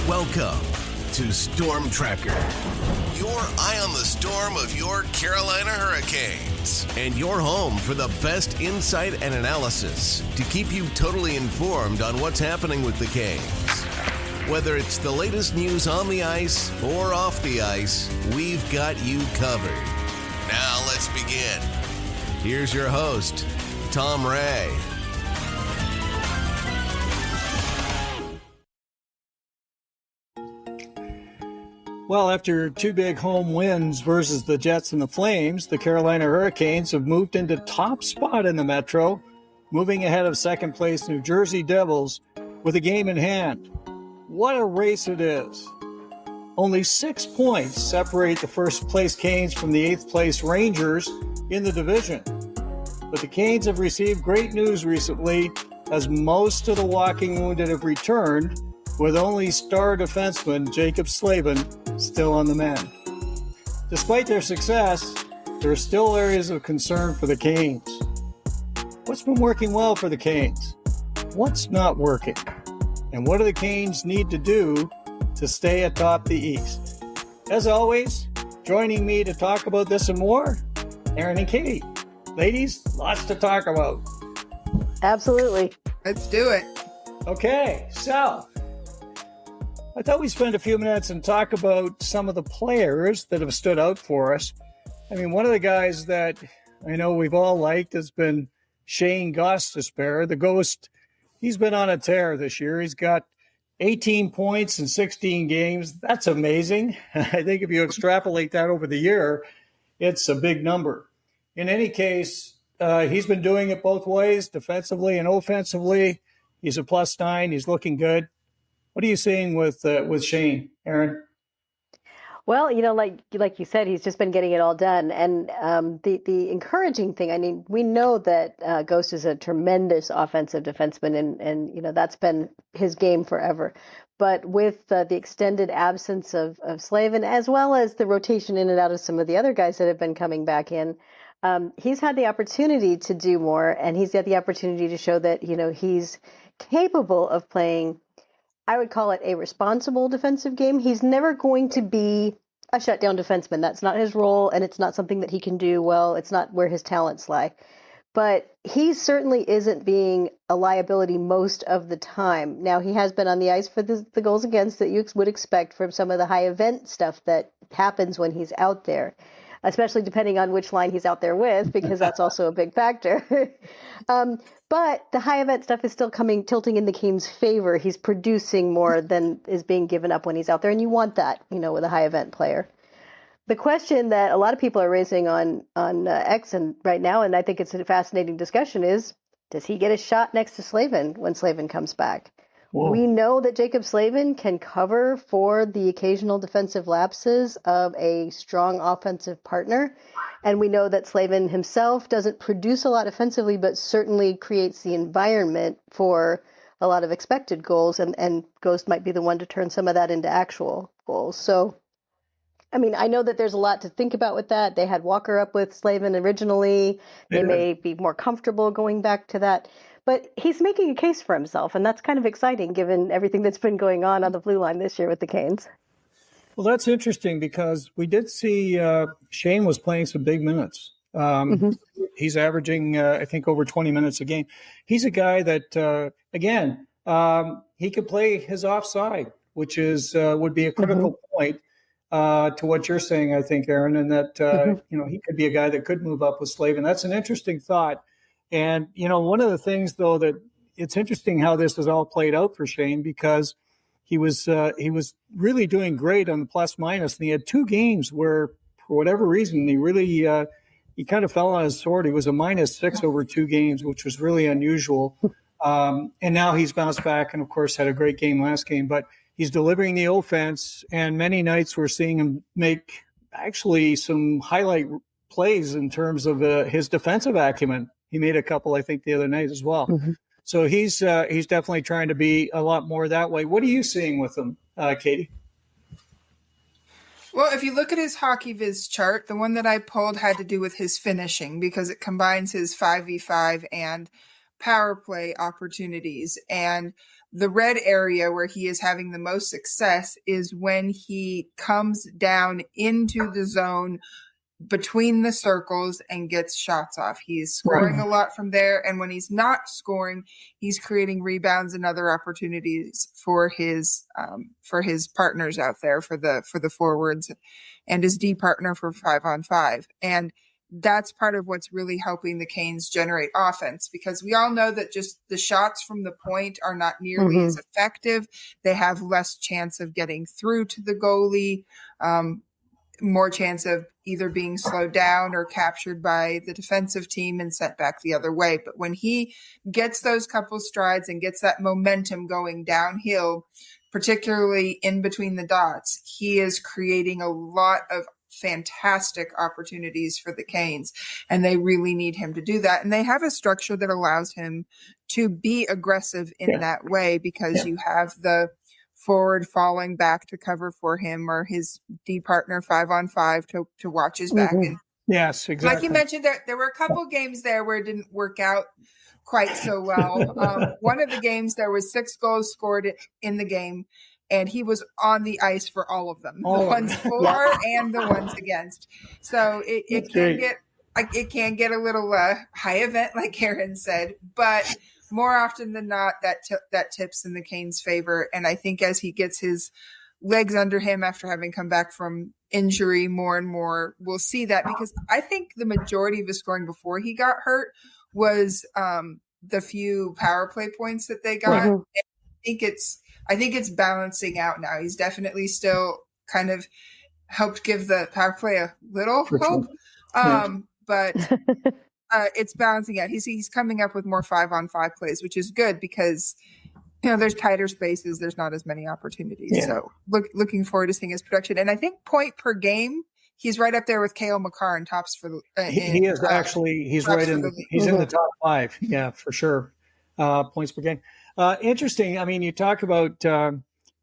Welcome to Storm Tracker, your eye on the storm of your Carolina Hurricanes, and your home for the best insight and analysis to keep you totally informed on what's happening with the Canes. Whether it's the latest news on the ice or off the ice, we've got you covered. Now let's begin. Here's your host, Tom Ray. Well, after two big home wins versus the Jets and the Flames, the Carolina Hurricanes have moved into top spot in the Metro, moving ahead of second place New Jersey Devils with a game in hand. What a race it is. Only 6 points separate the first place Canes from the 8th place Rangers in the division. But the Canes have received great news recently as most of the walking wounded have returned, with only star defenseman Jacob Slavin still on the mend. Despite their success, there are still areas of concern for the Canes. What's been working well for the Canes? What's not working? And what do the Canes need to do to stay atop the East? As always, joining me to talk about this and more, Aaron and Katie. Ladies, lots to talk about. Absolutely. Let's do it. Okay, so I thought we'd spend a few minutes and talk about some of the players that have stood out for us. I mean, one of the guys that I know we've all liked has been Shayne Gostisbehere, the Ghost. He's been on a tear this year. He's got 18 points in 16 games. That's amazing. I think if you extrapolate that over the year, it's a big number. In any case, he's been doing it both ways, defensively and offensively. He's a +9. He's looking good. What are you seeing with Shayne, Aaron? Well, like you said, he's just been getting it all done. And the encouraging thing, I mean, we know that Ghost is a tremendous offensive defenseman, and that's been his game forever. But with the extended absence of Slavin, as well as the rotation in and out of some of the other guys that have been coming back in, he's had the opportunity to do more, and he's got the opportunity to show that, he's capable of playing, I would call it, a responsible defensive game. He's never going to be a shutdown defenseman. That's not his role, and it's not something that he can do well. It's not where his talents lie. But he certainly isn't being a liability most of the time. Now, he has been on the ice for the goals against that you would expect from some of the high event stuff that happens when he's out there, especially depending on which line he's out there with, because that's also a big factor. But the high event stuff is still tilting in the Canes' favor. He's producing more than is being given up when he's out there, and you want that, with a high event player. The question that a lot of people are raising on X and right now, and I think it's a fascinating discussion, is does he get a shot next to Slavin when Slavin comes back? Whoa. We know that Jacob Slavin can cover for the occasional defensive lapses of a strong offensive partner. And we know that Slavin himself doesn't produce a lot offensively, but certainly creates the environment for a lot of expected goals. And Ghost might be the one to turn some of that into actual goals. So, I mean, I know that there's a lot to think about with that. They had Walker up with Slavin originally. They may be more comfortable going back to that. But he's making a case for himself, and that's kind of exciting given everything that's been going on the blue line this year with the Canes. Well, that's interesting because we did see Shayne was playing some big minutes. He's averaging, I think, over 20 minutes a game. He's a guy that, he could play his offside, which is would be a critical point to what you're saying, I think, Aaron, and that, he could be a guy that could move up with Slavin. That's an interesting thought. And, one of the things, though, that it's interesting how this has all played out for Shayne because he was really doing great on the plus minus. And he had 2 games where, for whatever reason, he really he kind of fell on his sword. He was a -6 over 2 games, which was really unusual. And now he's bounced back and, of course, had a great game last game. But he's delivering the offense. And many nights we're seeing him make actually some highlight plays in terms of his defensive acumen. He made a couple, I think, the other night as well. So he's definitely trying to be a lot more that way. What are you seeing with him, Katie? Well, if you look at his Hockey Viz chart, the one that I pulled had to do with his finishing because it combines his 5v5 and power play opportunities. And The red area where he is having the most success is when he comes down into the zone between the circles and gets shots off. He's scoring a lot from there. And when he's not scoring, he's creating rebounds and other opportunities for his partners out there, for the forwards and his D partner for 5-on-5. And that's part of what's really helping the Canes generate offense, because we all know that just the shots from the point are not nearly as effective. They have less chance of getting through to the goalie, more chance of either being slowed down or captured by the defensive team and sent back the other way. But when he gets those couple strides and gets that momentum going downhill, particularly in between the dots, he is creating a lot of fantastic opportunities for the Canes, and they really need him to do that. And they have a structure that allows him to be aggressive in that way, because you have the forward falling back to cover for him, or his D partner 5-on-5 to watch his back. And yes, exactly. like you mentioned, there were a couple games there where it didn't work out quite so well. One of the games, there was 6 goals scored in the game, and he was on the ice for all of them, the ones for and the ones against. So it can get a little high event, like Karen said, but more often than not, that tips in the Canes' favor. And I think as he gets his legs under him after having come back from injury, more and more we'll see that, because I think the majority of his scoring before he got hurt was the few power play points that they got. And I think it's balancing out now. He's definitely still kind of helped give the power play a little hope, but it's balancing out. He's coming up with more 5-on-5 plays, which is good, because there's tighter spaces, there's not as many opportunities. So looking forward to seeing his production. And I think point per game, he's right up there with Cale Makar in tops for the. He is actually. He's right in. He's in the top 5. Yeah, for sure. Points per game. Interesting. I mean, you talk about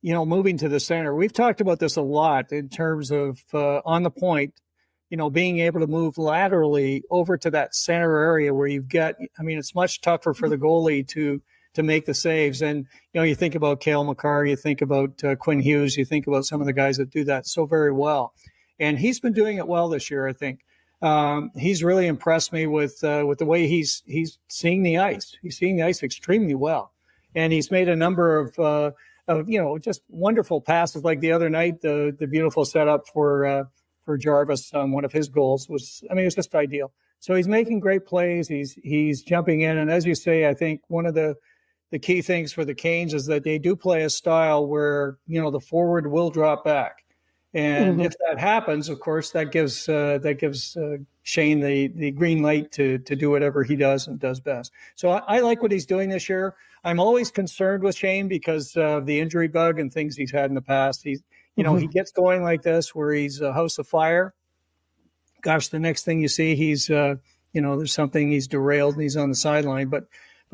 moving to the center. We've talked about this a lot in terms of on the point. Being able to move laterally over to that center area where you've got. I mean, it's much tougher for the goalie to make the saves. And you think about Cale Makar, you think about Quinn Hughes, you think about some of the guys that do that so very well. And he's been doing it well this year, I think. He's really impressed me with the way he's seeing the ice. He's seeing the ice extremely well, and he's made a number of just wonderful passes. Like the other night, the beautiful setup for Jarvis on one of his goals was just ideal. So he's making great plays. He's jumping in, and as you say, I think one of the key things for the Canes is that they do play a style where the forward will drop back. And if that happens, of course, that gives Shayne the green light to do whatever he does and does best. So I like what he's doing this year. I'm always concerned with Shayne because of the injury bug and things he's had in the past. He gets going like this where he's a house of fire. Gosh, the next thing you see, he's there's something, he's derailed and he's on the sideline. But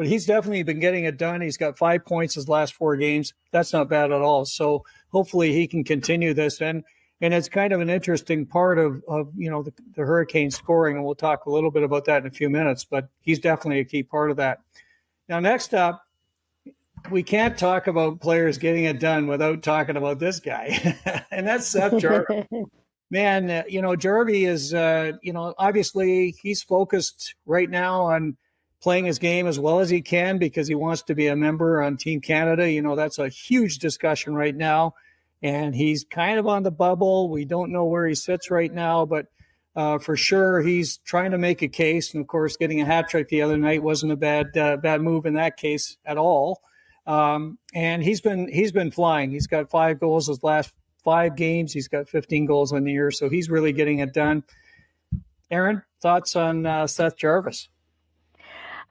he's definitely been getting it done. He's got 5 points his last 4 games. That's not bad at all. So hopefully he can continue this. And it's kind of an interesting part of the Hurricanes scoring. And we'll talk a little bit about that in a few minutes, but he's definitely a key part of that. Now, next up, we can't talk about players getting it done without talking about this guy. And that's Seth Jarvis. Man, Jarvis is, obviously he's focused right now on playing his game as well as he can because he wants to be a member on Team Canada. That's a huge discussion right now. And he's kind of on the bubble. We don't know where he sits right now, but for sure he's trying to make a case. And, of course, getting a hat trick the other night wasn't a bad move in that case at all. And he's been flying. He's got 5 goals his last 5 games. He's got 15 goals on the year, so he's really getting it done. Aaron, thoughts on Seth Jarvis?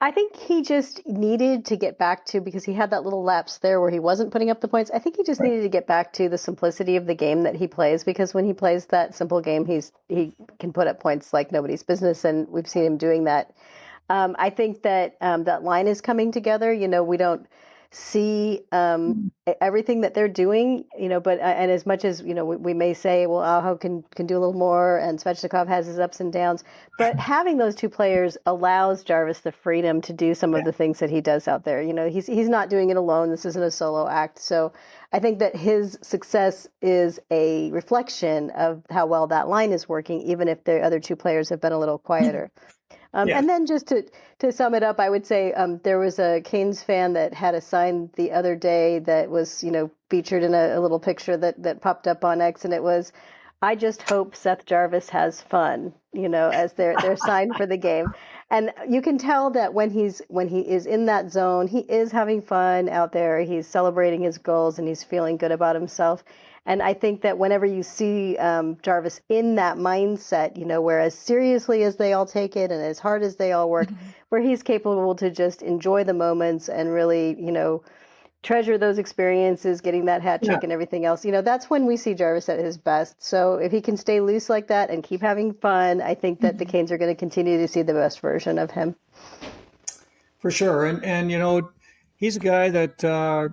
I think he just needed to get back to, because he had that little lapse there where he wasn't putting up the points. I think he just needed to get back to the simplicity of the game that he plays, because when he plays that simple game, he can put up points like nobody's business, and we've seen him doing that. I think that that line is coming together. We don't see everything that they're doing, but and as much as, we may say, well, Aho can do a little more and Svechnikov has his ups and downs, but having those two players allows Jarvis the freedom to do some of the things that he does out there. He's not doing it alone. This isn't a solo act. So I think that his success is a reflection of how well that line is working, even if the other two players have been a little quieter. And then just to sum it up, I would say there was a Canes fan that had a sign the other day that was, featured in a little picture that popped up on X, and it was, "I just hope Seth Jarvis has fun," as their sign for the game. And you can tell that when he is in that zone, he is having fun out there. He's celebrating his goals and he's feeling good about himself. And I think that whenever you see Jarvis in that mindset, where as seriously as they all take it and as hard as they all work, where he's capable to just enjoy the moments and really, treasure those experiences, getting that hat trick and everything else, that's when we see Jarvis at his best. So if he can stay loose like that and keep having fun, I think that the Canes are going to continue to see the best version of him. For sure. And he's a guy that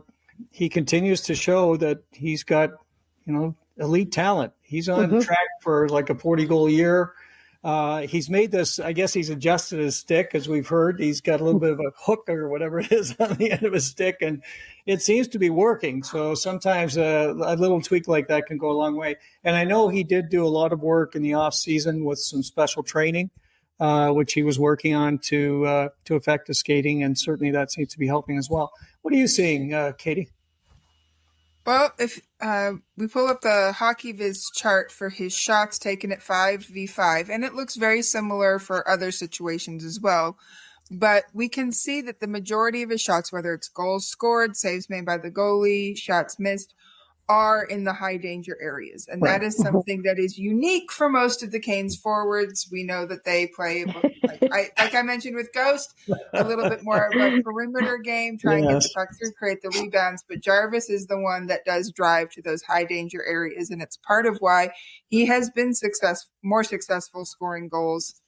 he continues to show that he's got, elite talent. He's on track for like a 40-goal year. He's made this, I guess he's adjusted his stick, as we've heard. He's got a little bit of a hook or whatever it is on the end of his stick, and it seems to be working. So sometimes a little tweak like that can go a long way. And I know he did do a lot of work in the off season with some special training, which he was working on to affect his skating, and certainly that seems to be helping as well. What are you seeing, Katie? Well, if we pull up the Hockey Viz chart for his shots taken at 5v5, and it looks very similar for other situations as well, but we can see that the majority of his shots, whether it's goals scored, saves made by the goalie, shots missed, are in the high danger areas. And that is something that is unique for most of the Canes forwards. We know that they play, like I mentioned with Ghost, a little bit more of a perimeter game, trying to get the puck through, create the rebounds. But Jarvis is the one that does drive to those high danger areas. And it's part of why he has been more successful scoring goals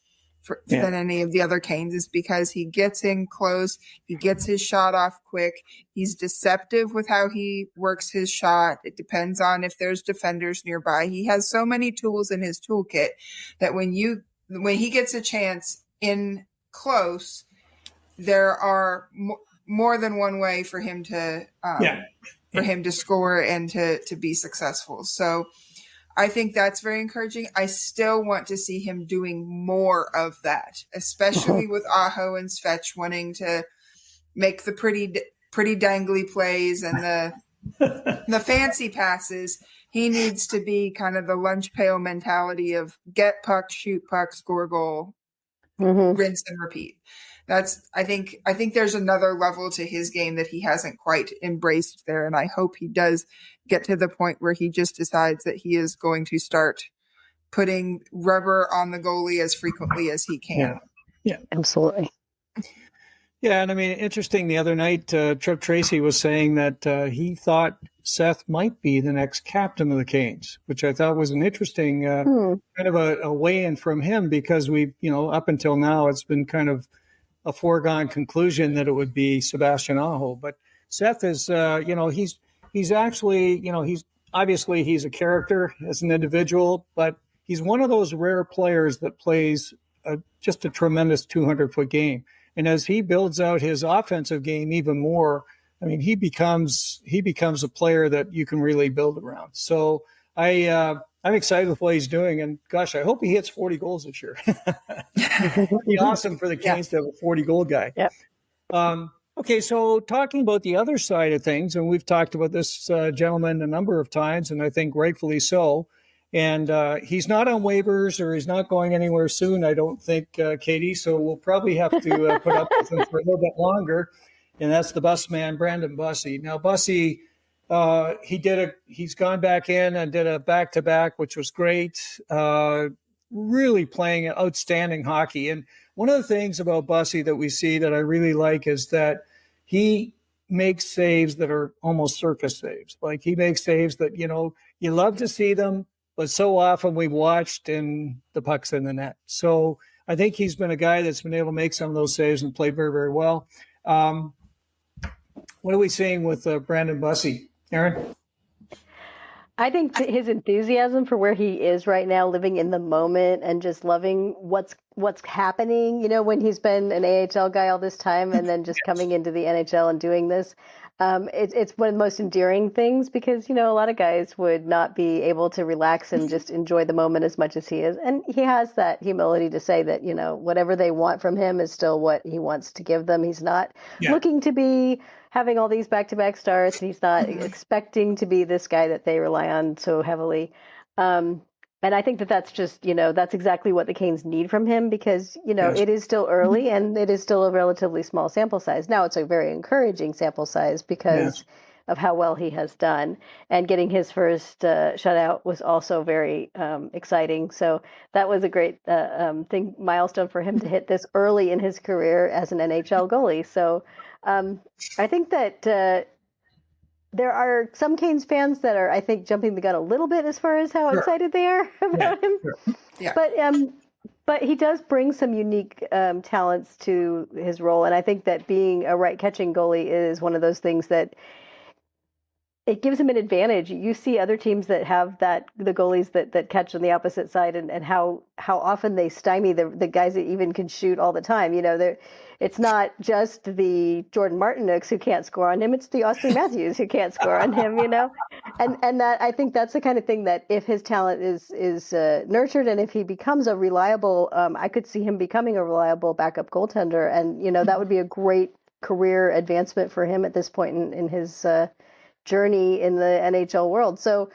than any of the other Canes, is because he gets in close, he gets his shot off quick, he's deceptive with how he works his shot. It depends on if there's defenders nearby. He has so many tools in his toolkit that when he gets a chance in close, there are more than one way for him to score and to be successful. So I think that's very encouraging. I still want to see him doing more of that, especially with Aho and Svech wanting to make the pretty dangly plays and the fancy passes. He needs to be kind of the lunch pail mentality of get puck, shoot puck, score goal, rinse and repeat. I think there's another level to his game that he hasn't quite embraced there. And I hope he does get to the point where he just decides that he is going to start putting rubber on the goalie as frequently as he can. Yeah, absolutely. Yeah. And I mean, interesting, the other night, Trev Tracy was saying that he thought Seth might be the next captain of the Canes, which I thought was an interesting kind of a weigh-in from him, because we've, up until now, it's been kind of a foregone conclusion that it would be Sebastian Aho. But Seth is, he's actually, he's a character as an individual, but he's one of those rare players that plays just a tremendous 200-foot game. And as he builds out his offensive game even more, I mean, he becomes a player that you can really build around. So I'm excited with what he's doing, and gosh, I hope he hits 40 goals this year. It'd be awesome for the Canes to have a 40-goal guy. Yep. Okay, so talking about the other side of things, and we've talked about this gentleman a number of times, and I think rightfully so. And he's not on waivers, or he's not going anywhere soon, I don't think, Katie. So we'll probably have to put up with him for a little bit longer. And that's the bus man, Brandon Bussey. Now, Bussey, he's gone back in and did a back-to-back, which was great. Really playing outstanding hockey. And one of the things about Bussey that we see that I really like is that he makes saves that are almost circus saves. Like, he makes saves that, you love to see them, but so often we've watched and the puck's in the net. So I think he's been a guy that's been able to make some of those saves and play very, very well. What are we seeing with Brandon Bussey? Aaron? I think his enthusiasm for where he is right now, living in the moment and just loving what's happening, when he's been an AHL guy all this time and then just coming into the NHL and doing this. It's one of the most endearing things because, a lot of guys would not be able to relax and just enjoy the moment as much as he is. And he has that humility to say that, whatever they want from him is still what he wants to give them. He's not looking to be having all these back-to-back starts, and he's not expecting to be this guy that they rely on so heavily. And I think that's just, that's exactly what the Canes need from him because, it is still early and it is still a relatively small sample size. Now it's a very encouraging sample size because of how well he has done. And getting his first shutout was also very exciting. So that was a great milestone for him to hit this early in his career as an NHL goalie. So I think that there are some Canes fans that are, I think, jumping the gun a little bit as far as how excited they are about him. Sure. Yeah. But he does bring some unique talents to his role, and I think that being a right catching goalie is one of those things that it gives him an advantage. You see other teams that have the goalies that catch on the opposite side and how often they stymie the guys that even can shoot all the time. It's not just the Jordan Martinukes who can't score on him. It's the Austin Matthews who can't score on him, and that I think that's the kind of thing that if his talent is nurtured and if he becomes a reliable, I could see him becoming a reliable backup goaltender. And, that would be a great career advancement for him at this point in his journey in the NHL world. So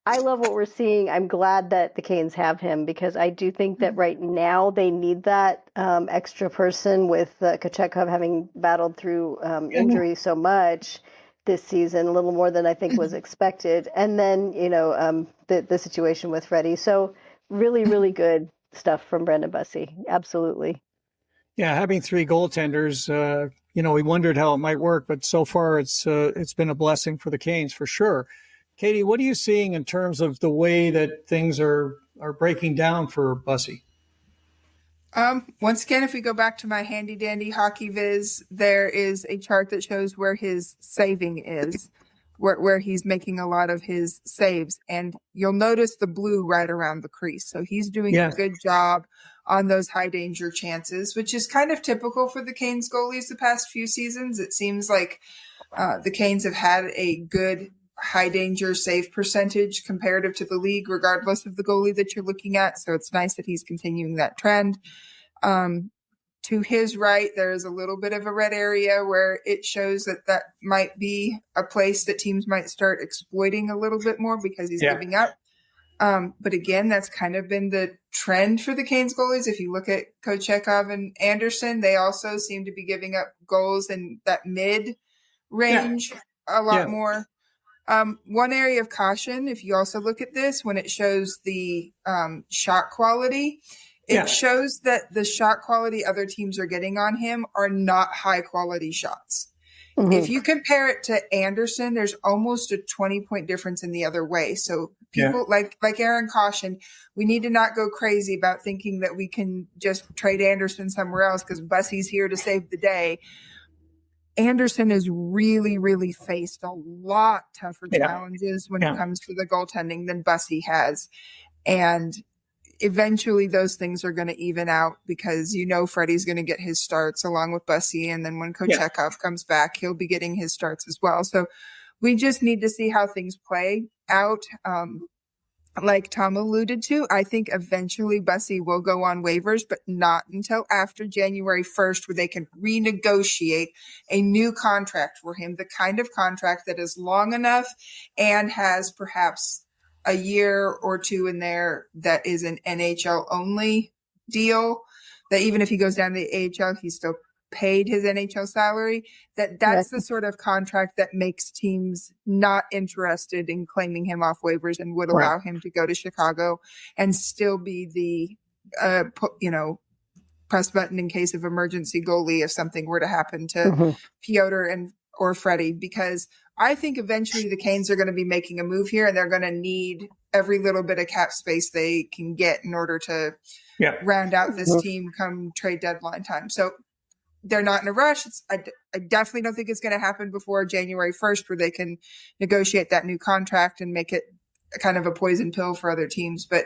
I love what we're seeing. I'm glad that the Canes have him because I do think that right now they need that extra person with Kochetkov having battled through injury so much this season, a little more than I think was expected. And then, the situation with Freddie. So really, really good stuff from Brandon Bussey. Absolutely. Yeah, having three goaltenders, we wondered how it might work, but so far it's been a blessing for the Canes for sure. Katie, what are you seeing in terms of the way that things are breaking down for Bussey? Once again, if we go back to my handy dandy hockey viz, there is a chart that shows where his saving is, where he's making a lot of his saves. And you'll notice the blue right around the crease. So he's doing a good job on those high danger chances, which is kind of typical for the Canes goalies the past few seasons. It seems like the Canes have had a good high danger save percentage comparative to the league, regardless of the goalie that you're looking at. So it's nice that he's continuing that trend. To his right, there's a little bit of a red area where it shows that might be a place that teams might start exploiting a little bit more because he's giving up. But again, that's kind of been the trend for the Canes goalies. If you look at Kochetkov and Anderson, they also seem to be giving up goals in that mid range a lot more. One area of caution, if you also look at this, when it shows the shot quality, it shows that the shot quality other teams are getting on him are not high quality shots. Mm-hmm. If you compare it to Anderson, there's almost a 20-point difference in the other way. So people like Aaron cautioned, we need to not go crazy about thinking that we can just trade Anderson somewhere else because Bussey's here to save the day. Anderson has really, really faced a lot tougher challenges when it comes to the goaltending than Bussey has. And eventually those things are going to even out because Freddie's going to get his starts along with Bussey. And then when Kochetkov comes back, he'll be getting his starts as well. So we just need to see how things play out. Like Tom alluded to, I think eventually Bussey will go on waivers, but not until after January 1st, where they can renegotiate a new contract for him, the kind of contract that is long enough and has perhaps a year or two in there that is an NHL only deal, that even if he goes down to the AHL, he's still paid his NHL salary. That's the sort of contract that makes teams not interested in claiming him off waivers and would allow him to go to Chicago and still be the press button in case of emergency goalie if something were to happen to Piotr or Freddie. Because I think eventually the Canes are going to be making a move here and they're going to need every little bit of cap space they can get in order to round out this team come trade deadline time. So they're not in a rush. I I definitely don't think it's going to happen before January 1st, where they can negotiate that new contract and make it kind of a poison pill for other teams. But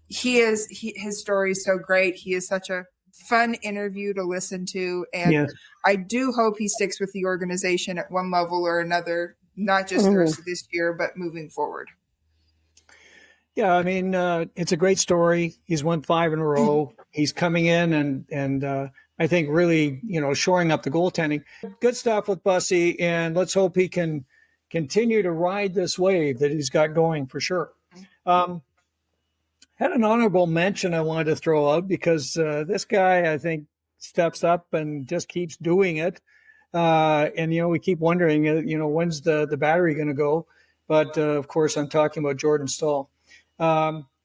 his story is so great. He is such a fun interview to listen to. And Yes. I do hope he sticks with the organization at one level or another, not just the rest of this year, but moving forward. Yeah, I mean, it's a great story. He's won 5 in a row. He's coming in and I think really, shoring up the goaltending. Good stuff with Bussy, and let's hope he can continue to ride this wave that he's got going for sure. Had an honorable mention I wanted to throw out because this guy, I think, steps up and just keeps doing it. And we keep wondering, when's the battery going to go? But of course, I'm talking about Jordan Staal.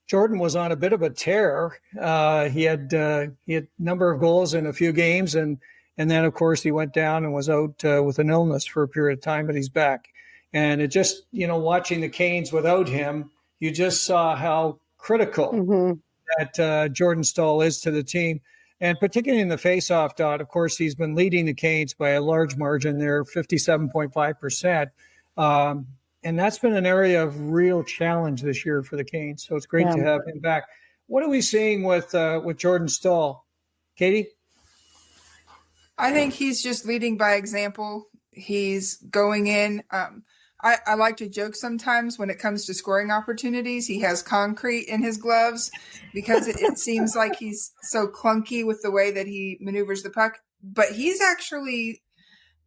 Jordan was on a bit of a tear. He had a number of goals in a few games, and then of course he went down and was out with an illness for a period of time, but he's back. And it just, watching the Canes without him, you just saw how critical that Jordan Staal is to the team. And particularly in the faceoff dot, of course, he's been leading the Canes by a large margin there, 57.5%. And that's been an area of real challenge this year for the Canes. So it's great to have him back. What are we seeing with Jordan Staal? Katie? I think he's just leading by example. He's going in. I like to joke sometimes when it comes to scoring opportunities, he has concrete in his gloves because it seems like he's so clunky with the way that he maneuvers the puck. But he's actually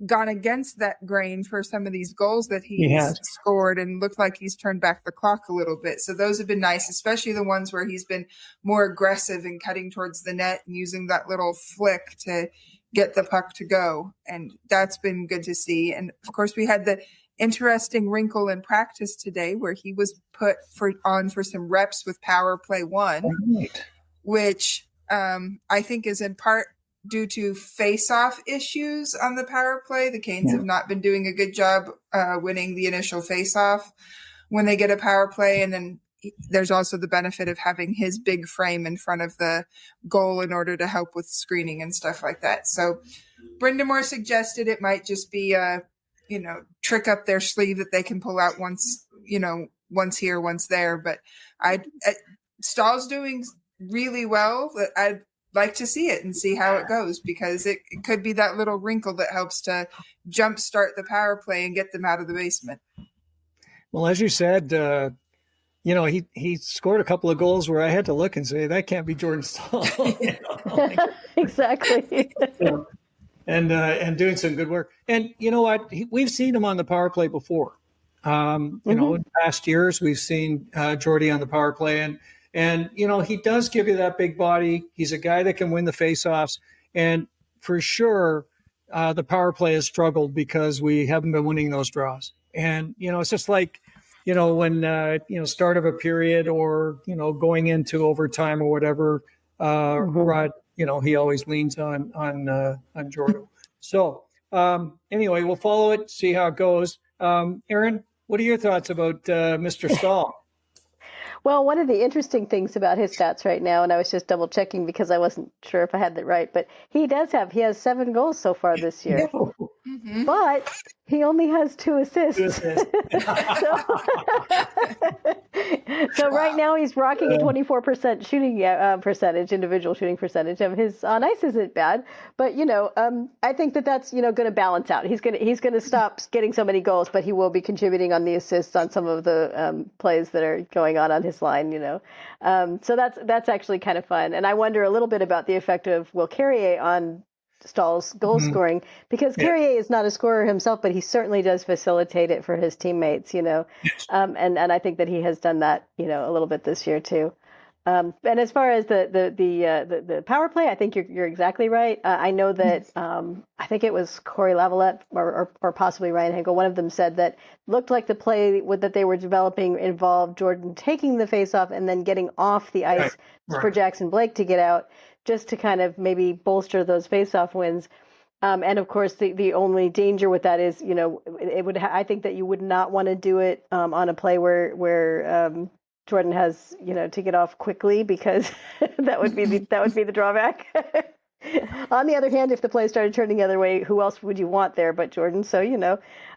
gone against that grain for some of these goals that he's scored and looked like he's turned back the clock a little bit. So those have been nice, especially the ones where he's been more aggressive and cutting towards the net and using that little flick to get the puck to go. And that's been good to see. And of course, we had the interesting wrinkle in practice today where he was put on for some reps with power play 1, which I think is in part due to face-off issues on the power play. The Canes have not been doing a good job winning the initial face-off when they get a power play. And then there's also the benefit of having his big frame in front of the goal in order to help with screening and stuff like that. So Brindamore suggested it might just be a, trick up their sleeve that they can pull out once here, once there. But Staal's doing really well. I'd like to see it and see how it goes because it could be that little wrinkle that helps to jumpstart the power play and get them out of the basement. Well, as you said, he scored a couple of goals where I had to look and say, that can't be Jordan Staal. Exactly. And doing some good work. And you know what? We've seen him on the power play before. In past years, we've seen Jordy on the power play. And he does give you that big body. He's a guy that can win the faceoffs. And for sure, the power play has struggled because we haven't been winning those draws. And, it's just like, when, start of a period or, going into overtime or whatever, Rod, he always leans on Jordan. So anyway, we'll follow it, see how it goes. Aaron, what are your thoughts about Mr. Staal? Well, one of the interesting things about his stats right now, and I was just double checking because I wasn't sure if I had that right, but he has 7 goals so far this year. But he only has 2 assists. So right now he's rocking a 24% shooting percentage, individual shooting percentage. His on ice isn't bad, but I think that's going to balance out. He's going to stop getting so many goals, but he will be contributing on the assists on some of the plays that are going on his line. So that's actually kind of fun. And I wonder a little bit about the effect of Will Carrier on Staal's goal scoring, because Carrier is not a scorer himself, but he certainly does facilitate it for his teammates, and I think that he has done that, a little bit this year too. And as far as the power play, I think you're exactly right. I know that I think it was Corey Lavalette or possibly Ryan Hinkle. One of them said that looked like the play that they were developing involved Jordan taking the faceoff and then getting off the ice for Jackson Blake to get out, just to kind of maybe bolster those faceoff wins. And of course, the only danger with that is, it would. I think that you would not want to do it on a play where Jordan has, to get off quickly, because that would be the drawback. On the other hand, if the play started turning the other way, who else would you want there but Jordan? So,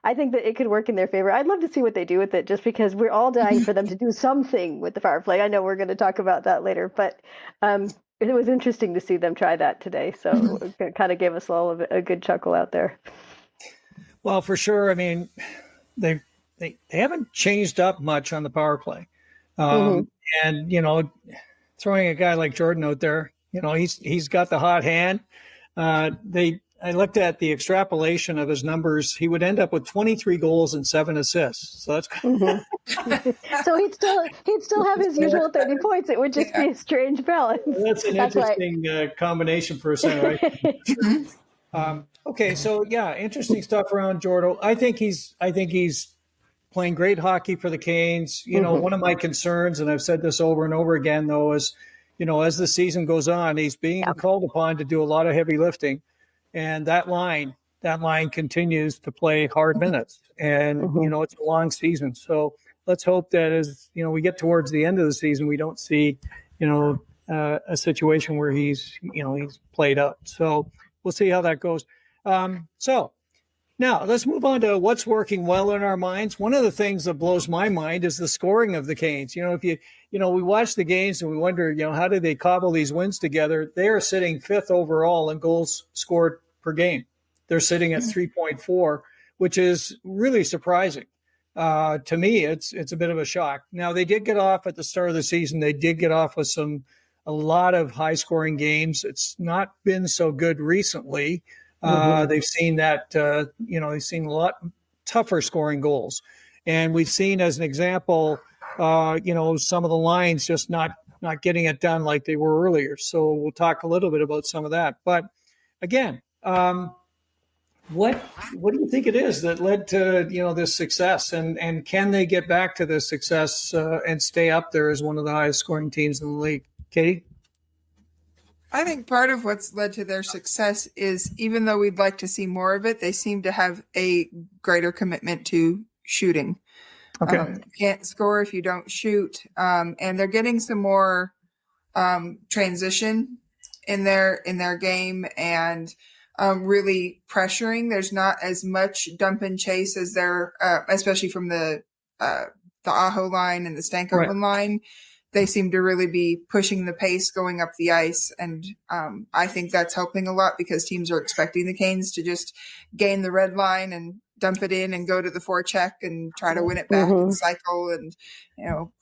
I think that it could work in their favor. I'd love to see what they do with it, just because we're all dying for them to do something with the power play. I know we're going to talk about that later, but it was interesting to see them try that today. So it kind of gave us all a good chuckle out there. Well, for sure. I mean, they haven't changed up much on the power play. And, throwing a guy like Jordan out there, he's got the hot hand. I looked at the extrapolation of his numbers. He would end up with 23 goals and 7 assists. So that's so he'd still have his usual 30 points. It would just be a strange balance. That's an interesting combination for a center, right? Okay, so interesting stuff around Jordan. I think he's playing great hockey for the Canes. One of my concerns, and I've said this over and over again, though, is as the season goes on, he's being called upon to do a lot of heavy lifting. And that line continues to play hard minutes, and it's a long season. So let's hope that as we get towards the end of the season, we don't see a situation where he's played up. So we'll see how that goes. So now let's move on to what's working well in our minds. One of the things that blows my mind is the scoring of the Canes. If we watch the games and we wonder, how do they cobble these wins together? They are sitting 5th overall in goals scored per game. They're sitting at 3.4, which is really surprising. To me, it's a bit of a shock. Now, they did get off at the start of the season. They did get off with a lot of high scoring games. It's not been so good recently. They've seen that, they've seen a lot tougher scoring goals. And we've seen, as an example, some of the lines just not getting it done like they were earlier. So we'll talk a little bit about some of that. But again, what do you think it is that led to, this success? And can they get back to this success and stay up there as one of the highest scoring teams in the league? Katie? I think part of what's led to their success is, even though we'd like to see more of it, they seem to have a greater commitment to shooting. Okay. You can't score if you don't shoot. And they're getting some more transition in their game, and really pressuring. There's not as much dump and chase as there, especially from the Aho line and the Stankoven line. They seem to really be pushing the pace going up the ice. And I think that's helping a lot, because teams are expecting the Canes to just gain the red line and dump it in and go to the forecheck and try to win it back and cycle and,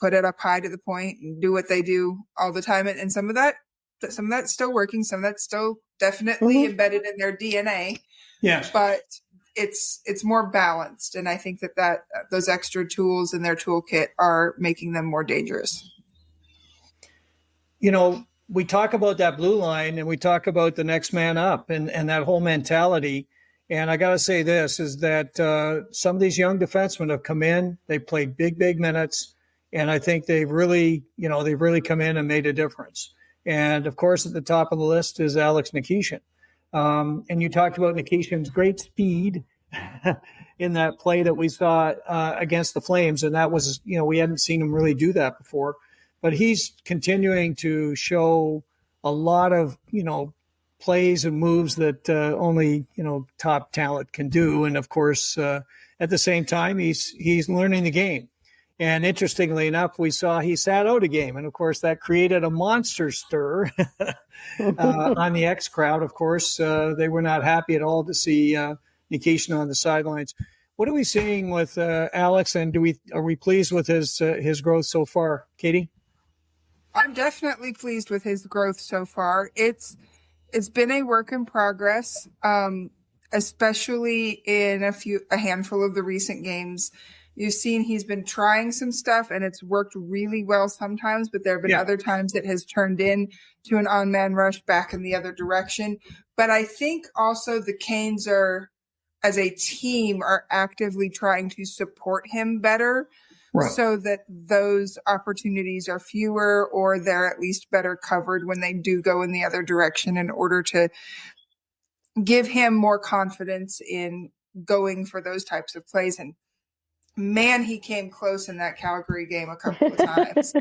put it up high to the point and do what they do all the time. And some of that's still working. Some of that's still definitely embedded in their DNA. Yes. But it's more balanced. And I think that those extra tools in their toolkit are making them more dangerous. We talk about that blue line and we talk about the next man up and that whole mentality. And I got to say this is that some of these young defensemen have come in, they played big minutes. And I think they've really come in and made a difference. And of course, at the top of the list is Alex Nikishin. And you talked about Nikishin's great speed in that play that we saw against the Flames. And that was, we hadn't seen him really do that before. But he's continuing to show a lot of, plays and moves that only, top talent can do. And of course, at the same time, he's learning the game. And interestingly enough, we saw he sat out a game. And of course, that created a monster stir on the X crowd. Of course, they were not happy at all to see Nikishin on the sidelines. What are we seeing with Alex? And are we pleased with his growth so far? Katie? I'm definitely pleased with his growth so far. It's been a work in progress, especially in a handful of the recent games. You've seen he's been trying some stuff and it's worked really well sometimes, but there have been other times it has turned into an on-man rush back in the other direction. But I think also the Canes as a team, are actively trying to support him better. Right. So that those opportunities are fewer, or they're at least better covered when they do go in the other direction, in order to give him more confidence in going for those types of plays. And man, he came close in that Calgary game a couple of times.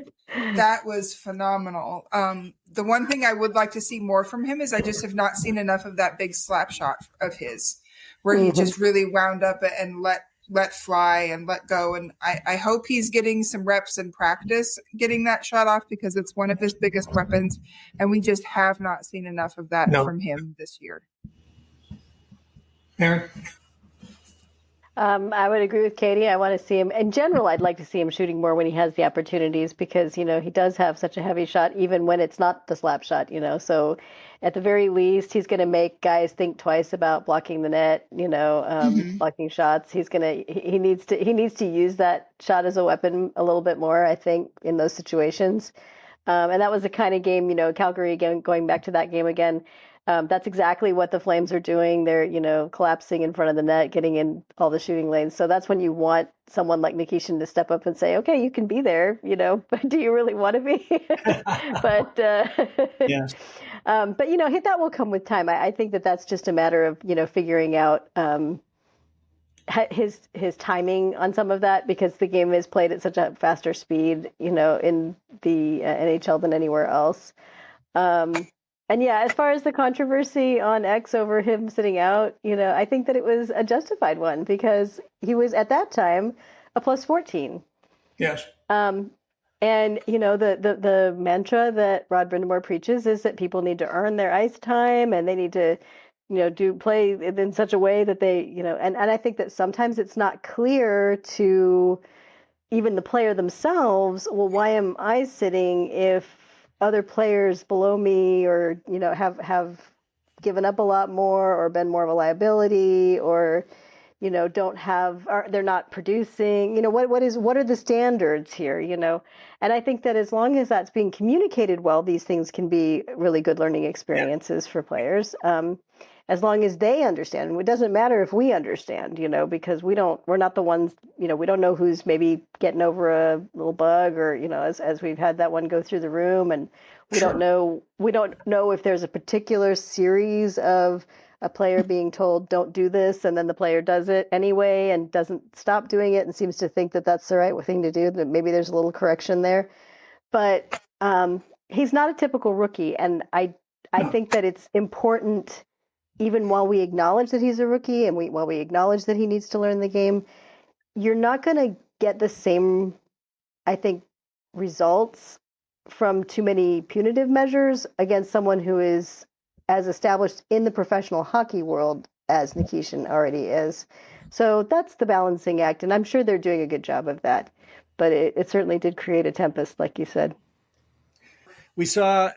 That was phenomenal. The one thing I would like to see more from him is I just have not seen enough of that big slap shot of his, where he just really wound up and let fly and let go. And I hope he's getting some reps in practice getting that shot off, because it's one of his biggest weapons, and we just have not seen enough of that from him this year. Aaron? I would agree with Katie. I want to see him, in general, I'd like to see him shooting more when he has the opportunities, because, he does have such a heavy shot, even when it's not the slap shot, so at the very least, he's going to make guys think twice about blocking the net, blocking shots. He needs to use that shot as a weapon a little bit more, I think, in those situations. And that was the kind of game, Calgary, again, going back to that game again, that's exactly what the Flames are doing. They're, collapsing in front of the net, getting in all the shooting lanes. So that's when you want someone like Nikishin to step up and say, okay, you can be there, but do you really want to be? But, Yes. But, that will come with time. I think that's just a matter of, figuring out his timing on some of that, because the game is played at such a faster speed, in the NHL than anywhere else. And yeah, as far as the controversy on X over him sitting out, I think that it was a justified one, because he was at that time a plus 14. Yes. And the mantra that Rod Brindamore preaches is that people need to earn their ice time, and they need to, play in such a way that they, and I think that sometimes it's not clear to even the player themselves, well, why am I sitting if other players below me, or have given up a lot more, or been more of a liability, or they're not producing, what are the standards here, and I think that as long as that's being communicated well, these things can be really good learning experiences for players, as long as they understand. It doesn't matter if we understand, because we're not the ones, we don't know who's maybe getting over a little bug, or, as we've had that one go through the room, and we don't know if there's a particular series of a player being told, don't do this, and then the player does it anyway and doesn't stop doing it and seems to think that that's the right thing to do, that maybe there's a little correction there. But he's not a typical rookie, and I think that it's important, even while we acknowledge that he's a rookie, and while we acknowledge that he needs to learn the game, you're not going to get the same, I think, results from too many punitive measures against someone who is as established in the professional hockey world as Nikishin already is. So that's the balancing act, and I'm sure they're doing a good job of that. But it certainly did create a tempest, like you said. We saw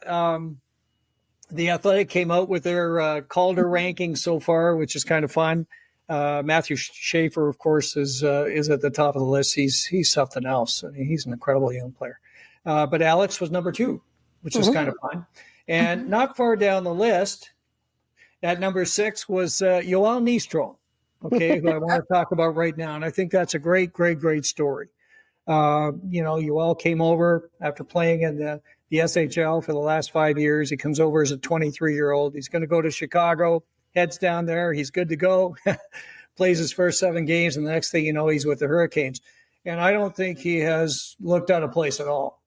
the Athletic came out with their Calder ranking so far, which is kind of fun. Matthew Schaefer, of course, is at the top of the list. He's something else. I mean, he's an incredible young player. But Alex was number 2, which is kind of fun. And not far down the list, at number 6 was Yoel Nystrom, okay, who I want to talk about right now. And I think that's a great, great, great story. Yoel came over after playing in the SHL for the last 5 years. He comes over as a 23-year-old. He's going to go to Chicago, heads down there. He's good to go, plays his first 7 games, and the next thing you know, he's with the Hurricanes. And I don't think he has looked out of place at all.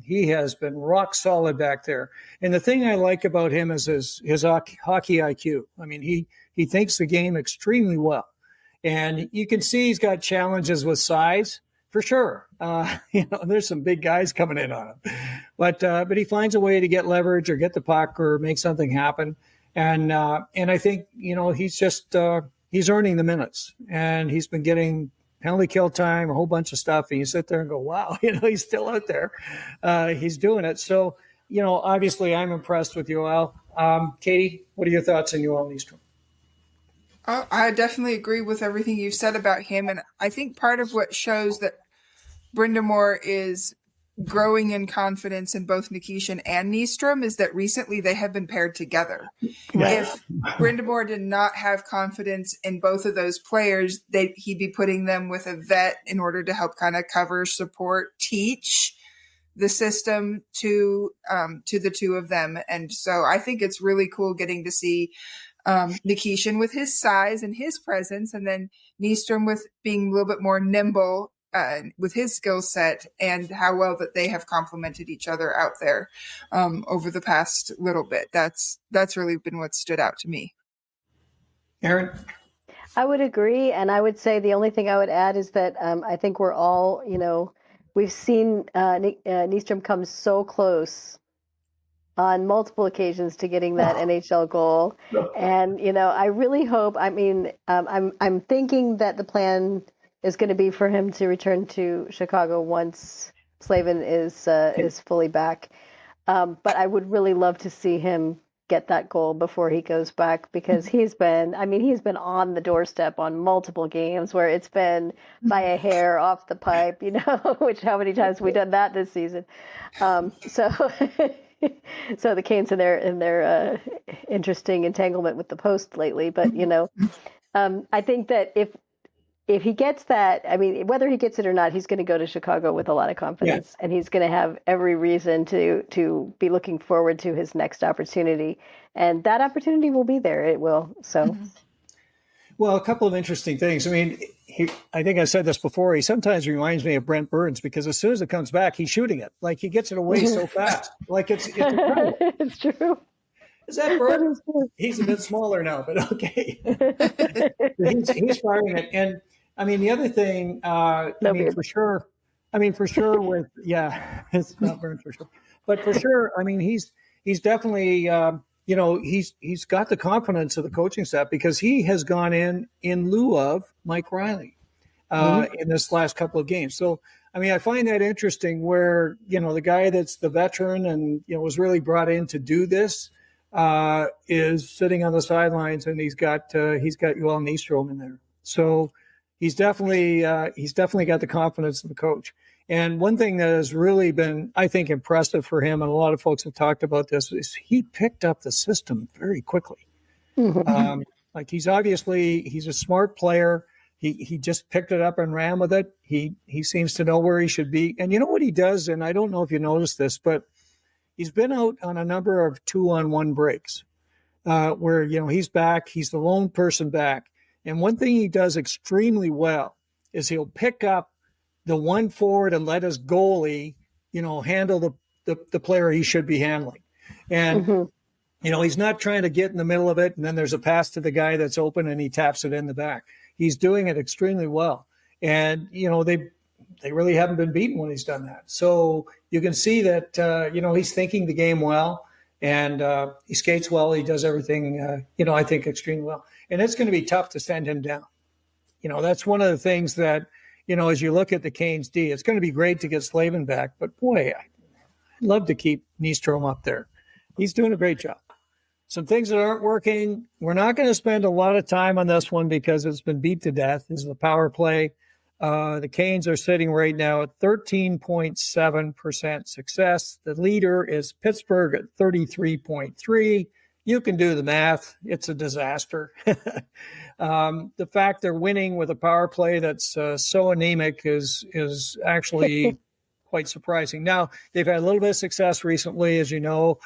He has been rock solid back there. And the thing I like about him is his hockey IQ. I mean, he thinks the game extremely well. And you can see he's got challenges with size, for sure. There's some big guys coming in on him. But he finds a way to get leverage or get the puck or make something happen. And I think, he's just he's earning the minutes. And he's been getting penalty kill time, a whole bunch of stuff. And you sit there and go, wow, he's still out there. He's doing it. So, obviously I'm impressed with Yoel. Katie, what are your thoughts on Yoel Nystrom? I definitely agree with everything you've said about him. And I think part of what shows that Brindamore is growing in confidence in both Nikishin and Nystrom is that recently they have been paired together. Right. If Brindamore did not have confidence in both of those players, he'd be putting them with a vet in order to help kind of cover, support, teach the system to the two of them. And so I think it's really cool getting to see Nikishin with his size and his presence, and then Nystrom with being a little bit more nimble with his skill set, and how well that they have complemented each other out there over the past little bit. That's really been what stood out to me. Aaron? I would agree, and I would say the only thing I would add is that I think we're all, we've seen Nystrom come so close on multiple occasions to getting that NHL goal, and I really hope. I mean, I'm thinking that the plan is going to be for him to return to Chicago once Slavin is fully back. But I would really love to see him get that goal before he goes back, because he's been on the doorstep on multiple games where it's been by a hair off the pipe, which how many times have we done that this season? So the Canes in their interesting entanglement with the post lately, but I think that if he gets that, I mean, whether he gets it or not, he's going to go to Chicago with a lot of confidence, and he's going to have every reason to be looking forward to his next opportunity, and that opportunity will be there. It will. So, well, a couple of interesting things. I mean, I think I said this before. He sometimes reminds me of Brent Burns, because as soon as it comes back, he's shooting it. Like, he gets it away so fast. Like, it's incredible. It's true. Is that Burns? He's a bit smaller now, but okay. he's firing it. And I mean, the other thing, for sure with, it's not Burns for sure, but for sure, I mean, he's definitely, he's got the confidence of the coaching staff, because he has gone in lieu of Mike Riley in this last couple of games. So, I mean, I find that interesting where, the guy that's the veteran and, was really brought in to do this is sitting on the sidelines, and he's got Yoel Nystrom in there. So he's definitely got the confidence of the coach. And one thing that has really been, I think, impressive for him, and a lot of folks have talked about this, is he picked up the system very quickly. Like, he's a smart player. He just picked it up and ran with it. He seems to know where he should be. And you know what he does, and I don't know if you noticed this, but he's been out on a number of 2-on-1 breaks where, he's back. He's the lone person back. And one thing he does extremely well is he'll pick up the one forward and let his goalie, handle the player he should be handling. And, he's not trying to get in the middle of it, and then there's a pass to the guy that's open and he taps it in the back. He's doing it extremely well. And, they really haven't been beaten when he's done that. So you can see that, he's thinking the game well, and he skates well. He does everything, I think extremely well. And it's going to be tough to send him down. That's one of the things that, as you look at the Canes D, it's going to be great to get Slavin back. But boy, I'd love to keep Nystrom up there. He's doing a great job. Some things that aren't working, we're not going to spend a lot of time on this one because it's been beat to death. This is the power play. The Canes are sitting right now at 13.7% success. The leader is Pittsburgh at 33.3%. You can do the math. It's a disaster. The fact they're winning with a power play that's so anemic is actually quite surprising. Now, they've had a little bit of success recently, as you know.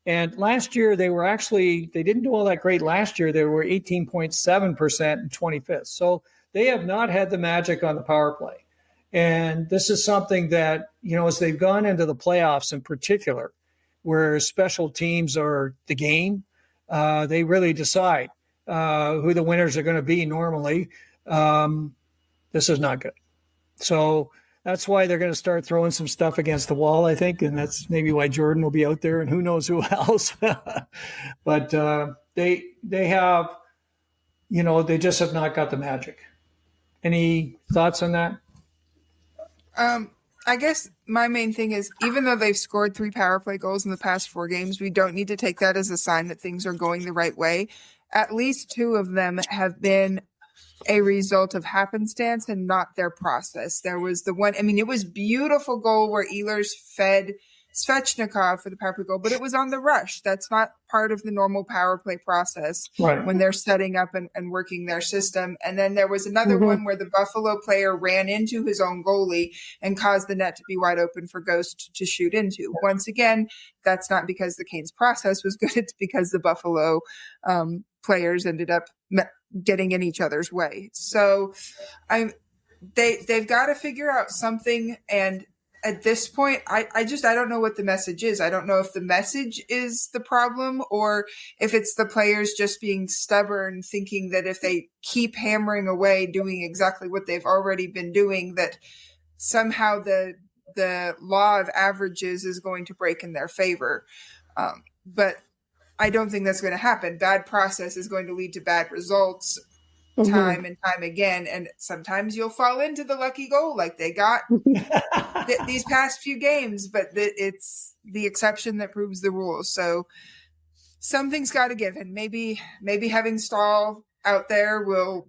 And last year, they didn't do all that great last year. They were 18.7% and 25th. So they have not had the magic on the power play. And this is something that, as they've gone into the playoffs in particular, where special teams are the game, they really decide who the winners are going to be normally. This is not good. So that's why they're going to start throwing some stuff against the wall, I think, and that's maybe why Jordan will be out there and who knows who else. But they have, they just have not got the magic. Any thoughts on that? I guess my main thing is, even though they've scored 3 power play goals in the past 4 games, we don't need to take that as a sign that things are going the right way. At least 2 of them have been a result of happenstance and not their process. There was the one, it was beautiful goal where Ehlers fed Svechnikov for the power play goal, but it was on the rush. That's not part of the normal power play process when they're setting up and working their system. And then there was another one where the Buffalo player ran into his own goalie and caused the net to be wide open for Ghost to shoot into. Once again, that's not because the Canes process was good. It's because the Buffalo players ended up getting in each other's way. So they've got to figure out something. And at this point, I don't know what the message is. I don't know if the message is the problem or if it's the players just being stubborn, thinking that if they keep hammering away, doing exactly what they've already been doing, that somehow the law of averages is going to break in their favor. But I don't think that's going to happen. Bad process is going to lead to bad results time and time again. And sometimes you'll fall into the lucky goal like they got these past few games, but it's the exception that proves the rule. So something's got to give. And maybe having Staal out there will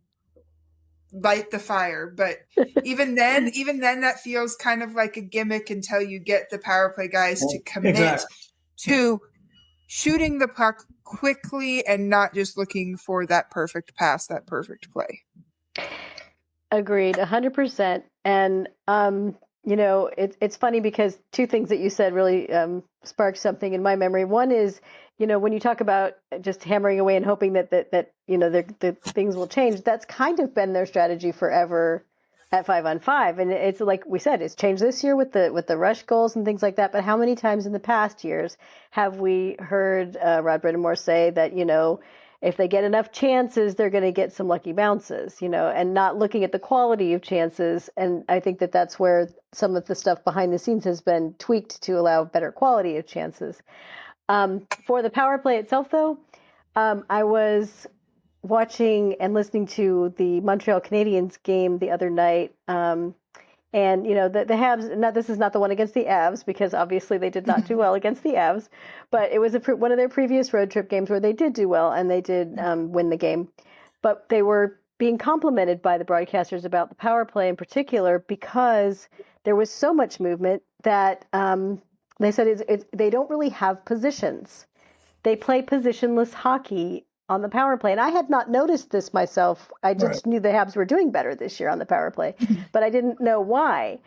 light the fire. But even then that feels kind of like a gimmick until you get the power play guys to commit to shooting the puck quickly and not just looking for that perfect pass, that perfect play. Agreed, 100%. And, it's funny because two things that you said really sparked something in my memory. One is, when you talk about just hammering away and hoping that the things will change, that's kind of been their strategy forever at 5-on-5. And it's like we said, it's changed this year with the rush goals and things like that. But how many times in the past years have we heard Rod Brindamore say that, if they get enough chances, they're going to get some lucky bounces, and not looking at the quality of chances. And I think that that's where some of the stuff behind the scenes has been tweaked to allow better quality of chances. For the power play itself, though, I was watching and listening to the Montreal Canadiens game the other night. And, the Habs, this is not the one against the Avs, because obviously they did not do well against the Avs, but it was one of their previous road trip games where they did do well and they did win the game. But they were being complimented by the broadcasters about the power play in particular, because there was so much movement that they said they don't really have positions. They play positionless hockey on the power play. And I had not noticed this myself. I just knew the Habs were doing better this year on the power play, but I didn't know why.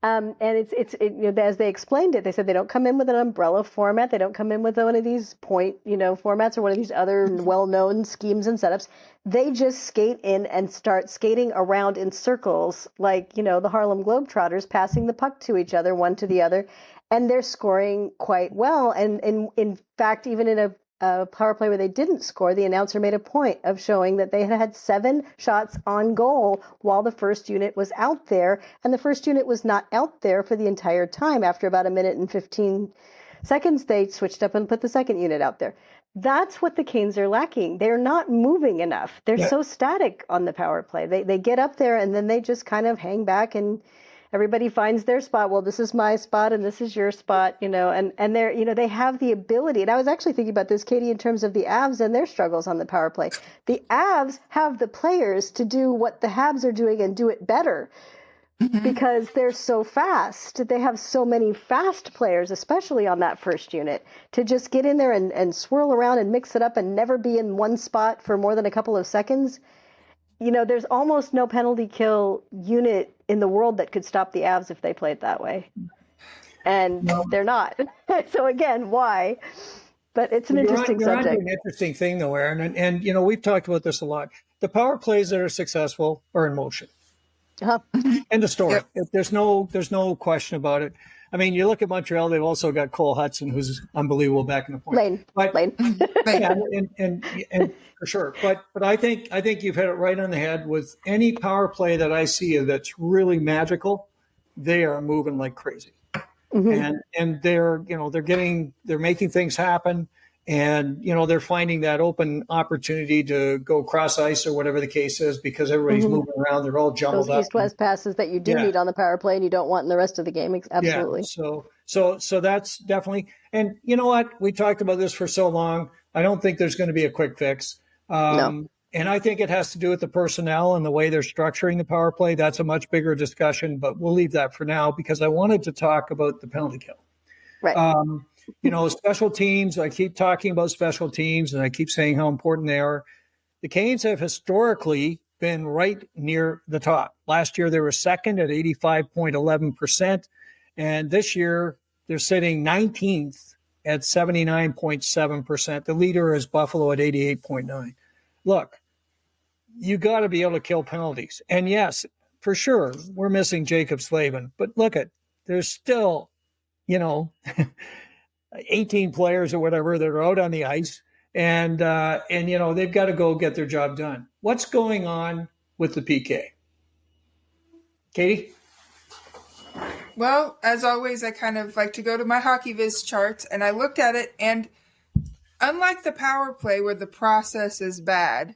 And it's as they explained it, they said they don't come in with an umbrella format. They don't come in with one of these point, formats or one of these other well-known schemes and setups. They just skate in and start skating around in circles like, the Harlem Globetrotters, passing the puck to each other, one to the other. And they're scoring quite well. And in fact, even in a power play where they didn't score, the announcer made a point of showing that they had 7 shots on goal while the first unit was out there. And the first unit was not out there for the entire time. After about 1 minute and 15 seconds, they switched up and put the second unit out there. That's what the Canes are lacking. They're not moving enough. They're so static on the power play. They get up there and then they just kind of hang back and everybody finds their spot. Well, this is my spot and this is your spot, and they're, they have the ability. And I was actually thinking about this, Katie, in terms of the Avs and their struggles on the power play. The Avs have the players to do what the Habs are doing and do it better because they're so fast. They have so many fast players, especially on that first unit, to just get in there and swirl around and mix it up and never be in one spot for more than a couple of seconds. There's almost no penalty kill unit in the world that could stop the Avs if they played that way. And they're not. So again, why? But it's an interesting subject. An interesting thing though, Aaron. And we've talked about this a lot. The power plays that are successful are in motion. End of story. Yep. There's no question about it. I mean, you look at Montreal, they've also got Cole Hudson, who's unbelievable back in the point. Lane. Yeah, and for sure. But I think you've hit it right on the head with any power play that I see that's really magical. They are moving like crazy. And they're making things happen. And, they're finding that open opportunity to go cross ice or whatever the case is because everybody's moving around. They're all jumbled up. Those east-west passes that you do need on the power play and you don't want in the rest of the game. Absolutely. Yeah. So that's definitely. And you know what? We talked about this for so long. I don't think there's going to be a quick fix. No. And I think it has to do with the personnel and the way they're structuring the power play. That's a much bigger discussion, but we'll leave that for now because I wanted to talk about the penalty kill. Right. Special teams, I keep talking about special teams and I keep saying how important they are. The Canes have historically been right near the top. Last year, they were second at 85.11%. And this year, they're sitting 19th at 79.7%. The leader is Buffalo at 88.9%. Look, you got to be able to kill penalties. And yes, for sure, we're missing Jacob Slavin. But look there's still, 18 players or whatever that are out on the ice. And they've got to go get their job done. What's going on with the PK? Katie? Well, as always, I kind of like to go to my Hockey Viz charts, and I looked at it, and unlike the power play where the process is bad,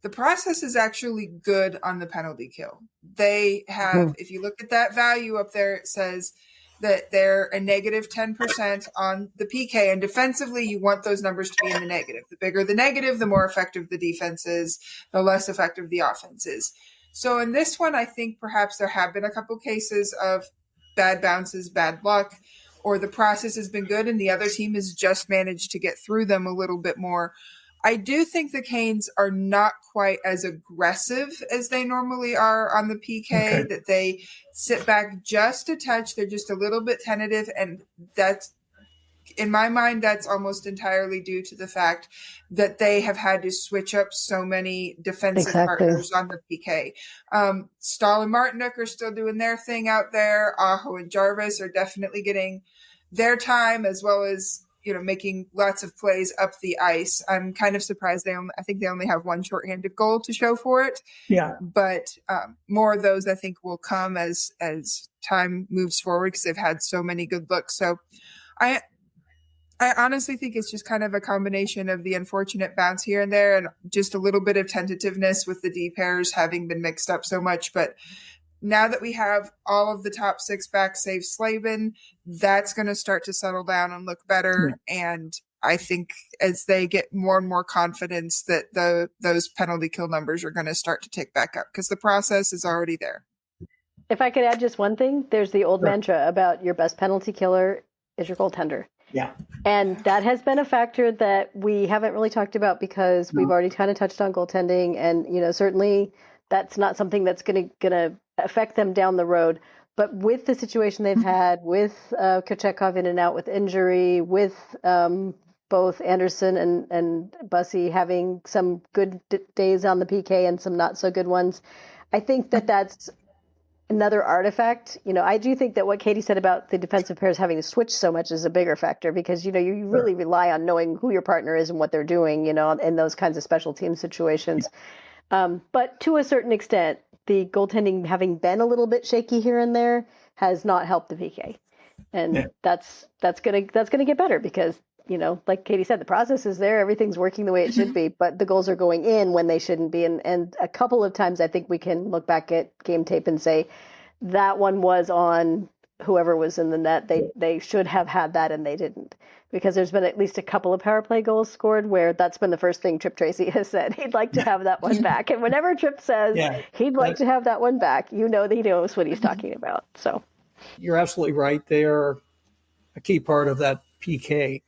the process is actually good on the penalty kill. They have, if you look at that value up there, it says that they're a negative 10% on the PK, and defensively, you want those numbers to be in the negative. The bigger the negative, the more effective the defense is, the less effective the offense is. So in this one, I think perhaps there have been a couple cases of bad bounces, bad luck, or the process has been good and the other team has just managed to get through them a little bit more. I do think the Canes are not quite as aggressive as they normally are on the PK, that they sit back just a touch. They're just a little bit tentative, and that's, in my mind, that's almost entirely due to the fact that they have had to switch up so many defensive partners on the PK. Staal and Martinook are still doing their thing out there. Aho and Jarvis are definitely getting their time, as well as, making lots of plays up the ice. I'm kind of surprised I think they only have one shorthanded goal to show for it. Yeah. But more of those, I think, will come as time moves forward, because they've had so many good looks. So I honestly think it's just kind of a combination of the unfortunate bounce here and there and just a little bit of tentativeness with the D pairs having been mixed up so much. But now that we have all of the top six back save Slavin, that's going to start to settle down and look better. Yeah. And I think as they get more and more confidence that those penalty kill numbers are going to start to tick back up, because the process is already there. If I could add just one thing, there's the old mantra about your best penalty killer is your goaltender. Yeah. And that has been a factor that we haven't really talked about, because we've already kind of touched on goaltending, and certainly that's not something that's going to affect them down the road. But with the situation they've had with Kochetkov in and out with injury, with both Anderson and Bussy having some good days on the PK and some not so good ones, I think that's another artifact. I do think that what Katie said about the defensive pairs having to switch so much is a bigger factor, because, you really rely on knowing who your partner is and what they're doing, in those kinds of special team situations. But to a certain extent, the goaltending having been a little bit shaky here and there has not helped the PK. And that's going to get better, because, like Katie said, the process is there. Everything's working the way it should be, but the goals are going in when they shouldn't be. And a couple of times I think we can look back at game tape and say that one was on whoever was in the net. They should have had that and they didn't, because there's been at least a couple of power play goals scored where that's been the first thing Tripp Tracy has said. He'd like to have that one back. And whenever Tripp says he'd like to have that one back, that he knows what he's talking about. So you're absolutely right. They are a key part of that PK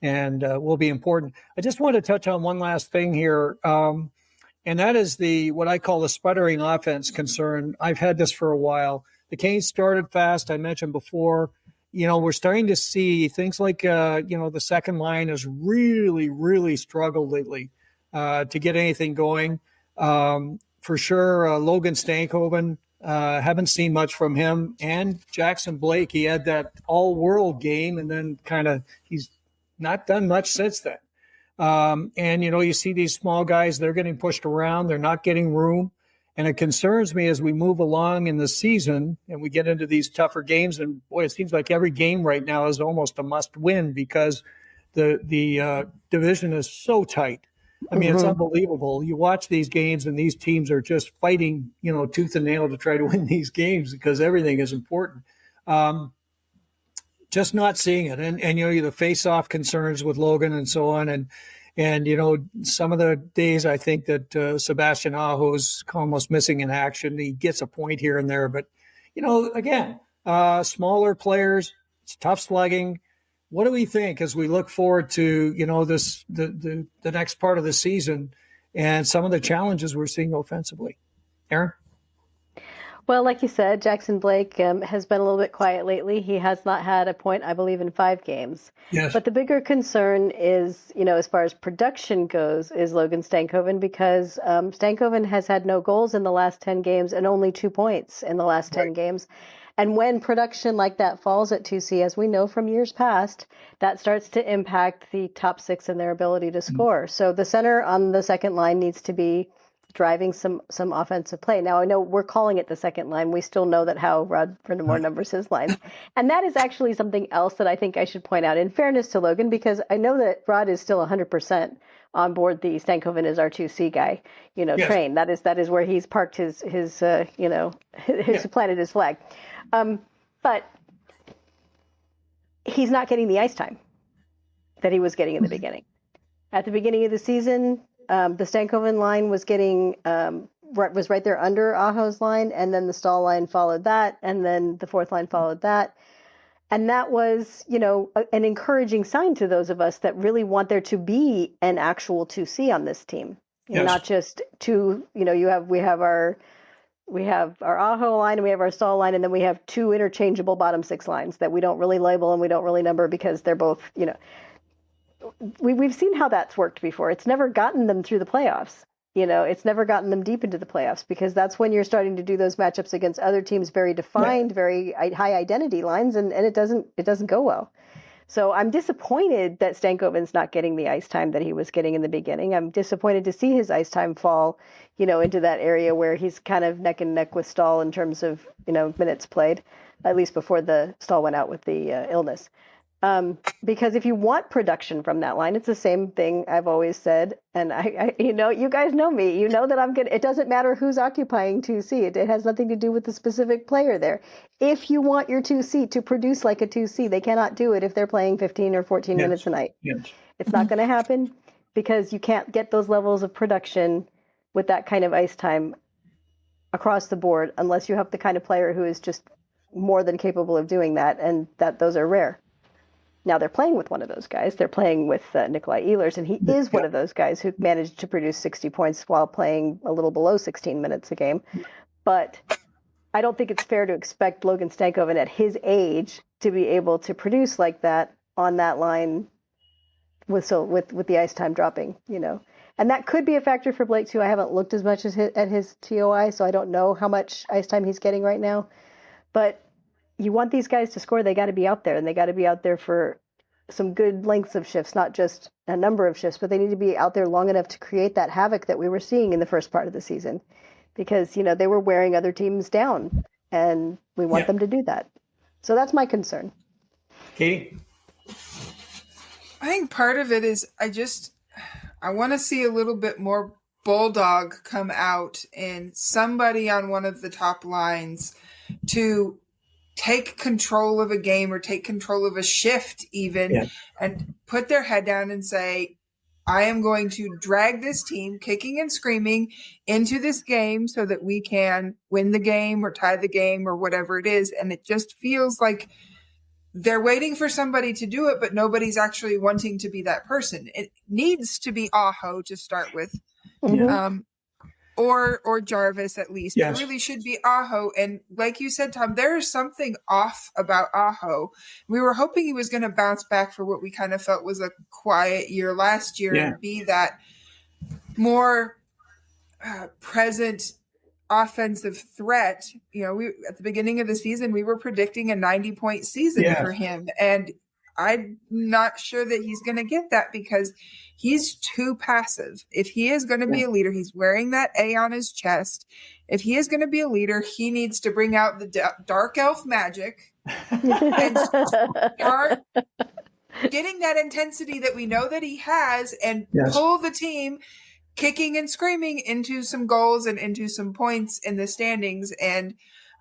and will be important. I just want to touch on one last thing here. And that is what I call the sputtering offense concern. I've had this for a while. The Canes started fast. I mentioned before, we're starting to see things like, the second line has really, really struggled lately to get anything going. For sure, Logan Stankoven, haven't seen much from him. And Jackson Blake, he had that all-world game, and then he's not done much since then. And, you see these small guys, they're getting pushed around. They're not getting room. And it concerns me as we move along in the season and we get into these tougher games. And boy, it seems like every game right now is almost a must win, because the division is so tight. I mean, It's unbelievable. You watch these games and these teams are just fighting, tooth and nail to try to win these games, because everything is important. Just not seeing it. And the face-off concerns with Logan and so on. And some of the days I think that Sebastian Aho's almost missing in action. He gets a point here and there. But, again, smaller players, it's tough slugging. What do we think as we look forward to, the next part of the season and some of the challenges we're seeing offensively? Aaron? Well, like you said, Jackson Blake has been a little bit quiet lately. He has not had a point, I believe, in 5 games. Yes. But the bigger concern is, as far as production goes, is Logan Stankoven, because Stankoven has had no goals in the last 10 games and only 2 points in the last 10 games. And when production like that falls at 2C, as we know from years past, that starts to impact the top 6 and their ability to score. So the center on the second line needs to be driving some offensive play. Now, I know we're calling it the second line. We still know that how Rod Brindamore numbers his lines. And that is actually something else that I think I should point out, in fairness to Logan, because I know that Rod is still 100% on board the Stankoven is our 2C guy, Yes. train. That is where he's parked his planted his flag. But he's not getting the ice time that he was getting in the beginning. At the beginning of the season, the Stankoven line was getting was right there under Aho's line, and then the Staal line followed that, and then the fourth line followed that. And that was, an encouraging sign to those of us that really want there to be an actual 2C on this team, Yes. not just two. We have our Aho line and we have our Staal line, and then we have 2 interchangeable bottom 6 lines that we don't really label and we don't really number because they're both, We've seen how that's worked before. It's never gotten them through the playoffs. It's never gotten them deep into the playoffs, because that's when you're starting to do those matchups against other teams, very defined, very high identity lines, and it doesn't go well. So I'm disappointed that Stankoven's not getting the ice time that he was getting in the beginning. I'm disappointed to see his ice time fall, into that area where he's kind of neck and neck with Staal in terms of, minutes played, at least before the Staal went out with the illness. Because if you want production from that line, it's the same thing I've always said. And you guys know me, that it doesn't matter who's occupying 2C. It has nothing to do with the specific player there. If you want your 2C to produce like a 2C, they cannot do it if they're playing 15 or 14 minutes a night. Yes. It's not going to happen, because you can't get those levels of production with that kind of ice time across the board unless you have the kind of player who is just more than capable of doing that, and those are rare. Now they're playing with one of those guys. They're playing with Nikolai Ehlers, and he is one of those guys who managed to produce 60 points while playing a little below 16 minutes a game. But I don't think it's fair to expect Logan Stankoven at his age to be able to produce like that on that line with the ice time dropping, And that could be a factor for Blake too. I haven't looked as much at his TOI, so I don't know how much ice time he's getting right now. But you want these guys to score, they got to be out there, and they got to be out there for some good lengths of shifts, not just a number of shifts, but they need to be out there long enough to create that havoc that we were seeing in the first part of the season, because, they were wearing other teams down, and we want them to do that. So that's my concern. Katie? I think part of it is I want to see a little bit more bulldog come out and somebody on one of the top lines to take control of a game or take control of a shift even, and put their head down and say, I am going to drag this team kicking and screaming into this game so that we can win the game or tie the game or whatever it is. And it just feels like they're waiting for somebody to do it, but nobody's actually wanting to be that person. It needs to be Aho to start with. Or Jarvis at least. Yes. It really should be Aho. And like you said, Tom, there is something off about Aho. We were hoping he was going to bounce back for what we kind of felt was a quiet year last year and be that more present offensive threat. We at the beginning of the season, we were predicting a 90-point season for him. And I'm not sure that he's going to get that because he's too passive. If he is going to be a leader, he's wearing that A on his chest. If he is going to be a leader, he needs to bring out the dark elf magic and start getting that intensity that we know that he has and pull the team kicking and screaming into some goals and into some points in the standings. And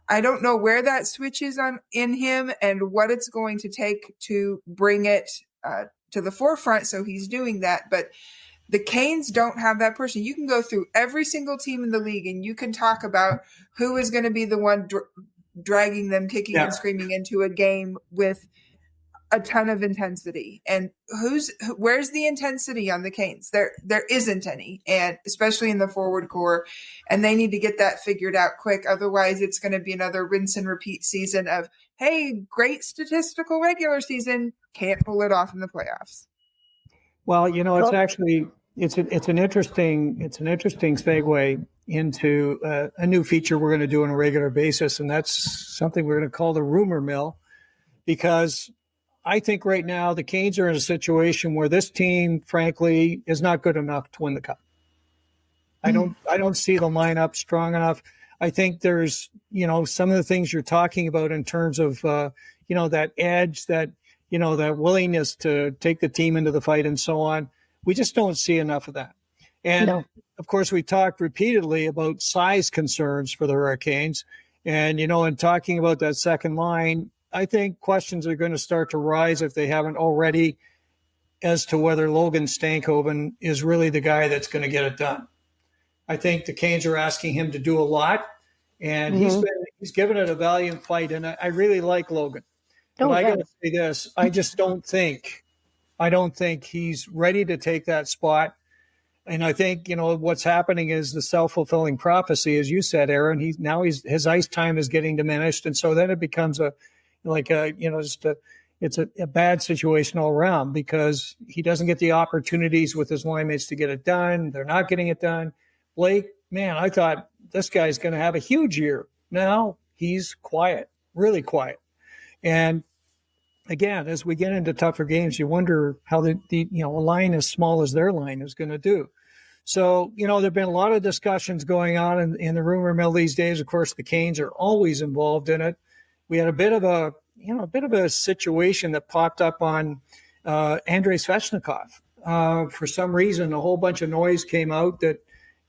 I don't know where that switch is in him and what it's going to take to bring it to the forefront. So he's doing that. But the Canes don't have that person. You can go through every single team in the league and you can talk about who is going to be the one dragging them, kicking and screaming into a game with a ton of intensity. And where's the intensity on the Canes? There isn't any, and especially in the forward core, and they need to get that figured out quick. Otherwise, it's going to be another rinse and repeat season of, hey, great statistical regular season, can't pull it off in the playoffs. Well, it's actually it's an interesting segue into a new feature we're going to do on a regular basis, and that's something we're going to call the rumor mill, because I think right now the Canes are in a situation where this team, frankly, is not good enough to win the cup. I don't see the lineup strong enough. I think there's, some of the things you're talking about in terms of, that edge, that willingness to take the team into the fight and so on. We just don't see enough of that. And of course, we talked repeatedly about size concerns for the Hurricanes. And, in talking about that second line, I think questions are going to start to rise, if they haven't already, as to whether Logan Stankoven is really the guy that's going to get it done. I think the Canes are asking him to do a lot, and he's given it a valiant fight, and I really like Logan. But I got to say this: I don't think he's ready to take that spot. And I think what's happening is the self-fulfilling prophecy, as you said, Aaron. His ice time is getting diminished, and so then it becomes it's a bad situation all around, because he doesn't get the opportunities with his line mates to get it done. They're not getting it done. Blake, man, I thought this guy's going to have a huge year. Now he's quiet, really quiet. And again, as we get into tougher games, you wonder how the a line as small as their line is going to do. So, there've been a lot of discussions going on in the rumor mill these days. Of course, the Canes are always involved in it. We had a bit of a situation that popped up on Andrei Svechnikov. For some reason, a whole bunch of noise came out that,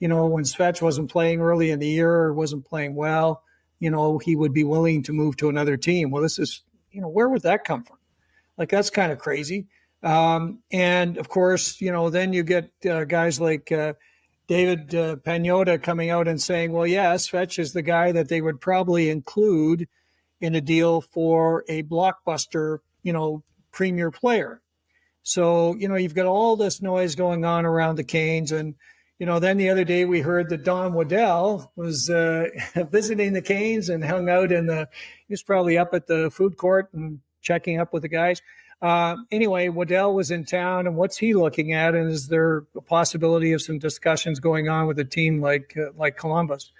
when Svech wasn't playing early in the year or wasn't playing well, he would be willing to move to another team. Well, this is, where would that come from? Like, that's kind of crazy. And of course, then you get guys like David Pagnotta coming out and saying, well, yes, Svech is the guy that they would probably include in a deal for a blockbuster, premier player. So, you've got all this noise going on around the Canes. And, then the other day we heard that Don Waddell was visiting the Canes and hung out he was probably up at the food court and checking up with the guys. Anyway, Waddell was in town, and what's he looking at? And is there a possibility of some discussions going on with a team like Columbus?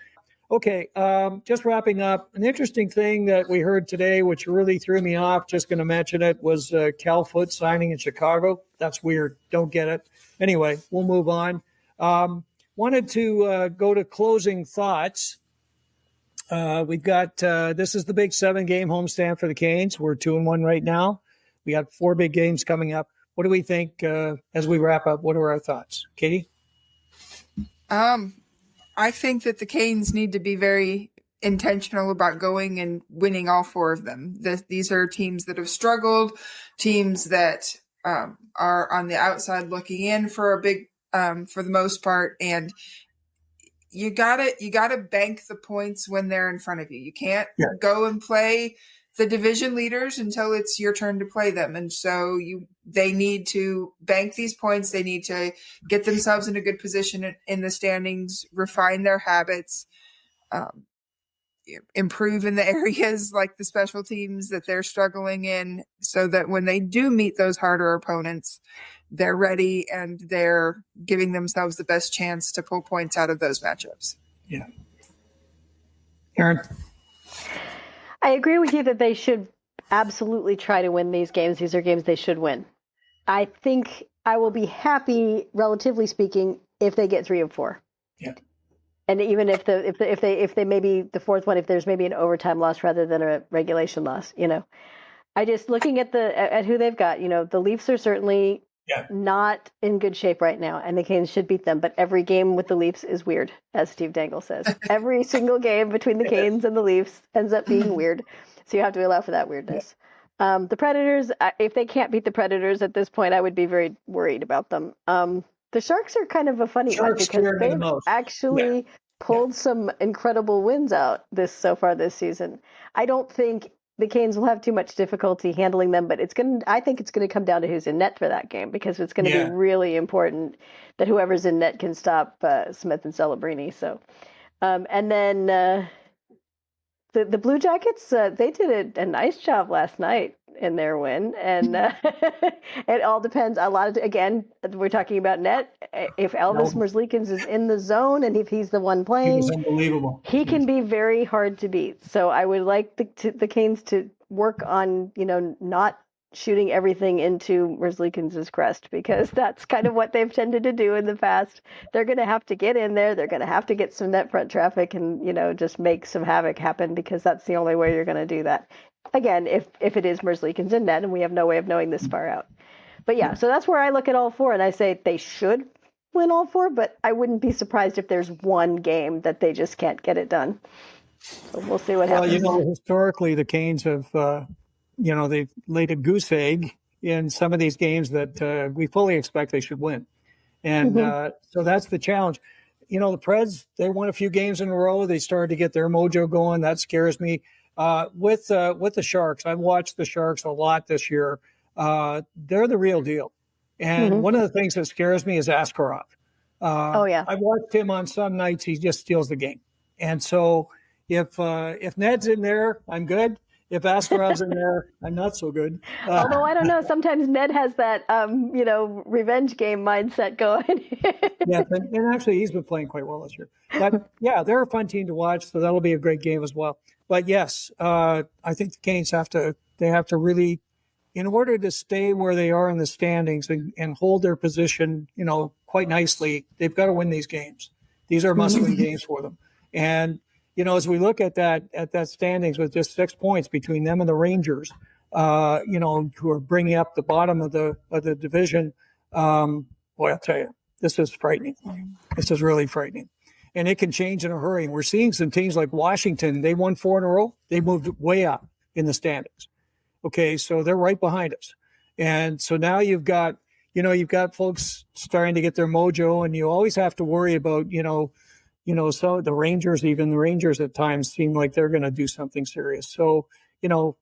Okay, just wrapping up. An interesting thing that we heard today, which really threw me off, just going to mention it, was Cal Foote signing in Chicago. That's weird. Don't get it. Anyway, we'll move on. Wanted to go to closing thoughts. We've got this is the big 7-game homestand for the Canes. We're 2-1 right now. We got 4 big games coming up. What do we think as we wrap up? What are our thoughts, Katie? I think that the Canes need to be very intentional about going and winning all 4 of them. These are teams that have struggled, teams that are on the outside looking in for a big, for the most part, and you gotta bank the points when they're in front of you. You can't go and play the division leaders until it's your turn to play them. And so they need to bank these points. They need to get themselves in a good position in the standings, refine their habits, improve in the areas like the special teams that they're struggling in, so that when they do meet those harder opponents, they're ready and they're giving themselves the best chance to pull points out of those matchups. Yeah. Aaron? I agree with you that they should absolutely try to win these games. These are games they should win. I think I will be happy, relatively speaking, if they get 3 of 4. Yeah. And even if they maybe the 4th one, if there's maybe an overtime loss rather than a regulation loss, I just looking at who they've got, the Leafs are certainly not in good shape right now, and the Canes should beat them. But every game with the Leafs is weird, as Steve Dangle says. Every single game between the Canes and the Leafs ends up being weird. So you have to allow for that weirdness. The Predators, if they can't beat the Predators at this point, I would be very worried about them. The Sharks are kind of a funny one because they've actually pulled some incredible wins out so far this season. I don't think the Canes will have too much difficulty handling them, but I think it's going to come down to who's in net for that game, because it's going to be really important that whoever's in net can stop Smith and Celebrini. So, and then the Blue Jackets, they did a nice job last night in their win, and it all depends a lot. Again, we're talking about net. If Elvis Merzlikins is in the zone and if he's the one playing, he was unbelievable. He can be very hard to beat. So I would like the Canes to work on not shooting everything into Merzlikins' crest, because that's kind of what they've tended to do in the past. They're going to have to get in there. They're going to have to get some net front traffic and just make some havoc happen, because that's the only way you're going to do that. Again, if it is Merzlikins in net, and we have no way of knowing this far out. But yeah, so that's where I look at all four, and I say they should win all four, but I wouldn't be surprised if there's one game that they just can't get it done. So we'll see what happens. Historically, the Canes have, they've laid a goose egg in some of these games that we fully expect they should win. And so that's the challenge. The Preds, they won a few games in a row. They started to get their mojo going. That scares me. With the Sharks, I've watched the Sharks a lot this year. They're the real deal. And one of the things that scares me is Askarov. I've watched him on some nights. He just steals the game. And so if Ned's in there, I'm good. If Askarov's in there, I'm not so good. Although I don't know, sometimes Ned has that, revenge game mindset going. Yeah, and actually he's been playing quite well this year. But yeah, they're a fun team to watch, so that'll be a great game as well. But yes, I think the Canes have to really, in order to stay where they are in the standings and hold their position, quite nicely, they've got to win these games. These are must-win games for them. And as we look at that standings with just 6 points between them and the Rangers, who are bringing up the bottom of the division, boy, I'll tell you, this is frightening. This is really frightening. And it can change in a hurry. We're seeing some teams like Washington. They won 4 in a row. They moved way up in the standings. Okay, so they're right behind us. And so now you've got folks starting to get their mojo, and you always have to worry about, so the Rangers at times seem like they're going to do something serious. So,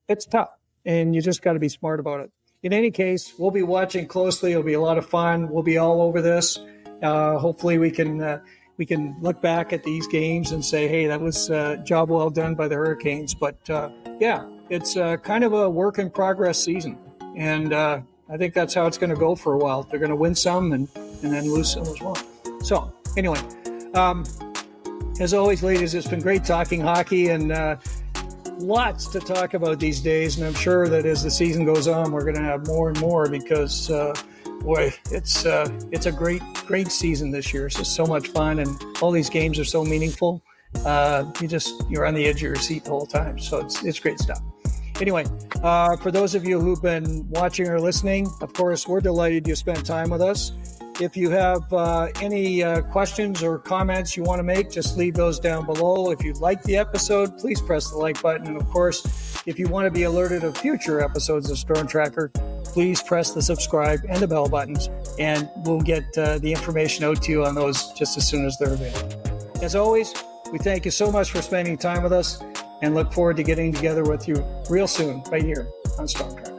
it's tough, and you just got to be smart about it. In any case, we'll be watching closely. It'll be a lot of fun. We'll be all over this. Hopefully we can look back at these games and say, hey, that was a job well done by the Hurricanes. But it's kind of a work in progress season. And I think that's how it's going to go for a while. They're going to win some and then lose some as well. So anyway, as always, ladies, it's been great talking hockey, and lots to talk about these days. And I'm sure that as the season goes on, we're going to have more and more, because it's a great season this year. It's just so much fun, and all these games are so meaningful. You're on the edge of your seat the whole time. So it's great stuff. Anyway, for those of you who've been watching or listening, of course, we're delighted you spent time with us. If you have any questions or comments you want to make, just leave those down below. If you like the episode, please press the like button. And of course, if you want to be alerted of future episodes of Storm Tracker, please press the subscribe and the bell buttons, and we'll get the information out to you on those just as soon as they're available. As always, we thank you so much for spending time with us, and look forward to getting together with you real soon right here on Storm Tracker.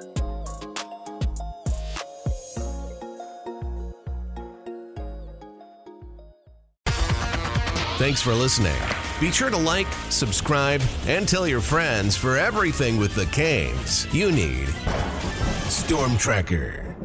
Thanks for listening. Be sure to like, subscribe, and tell your friends for everything with the Canes you need. Storm Tracker.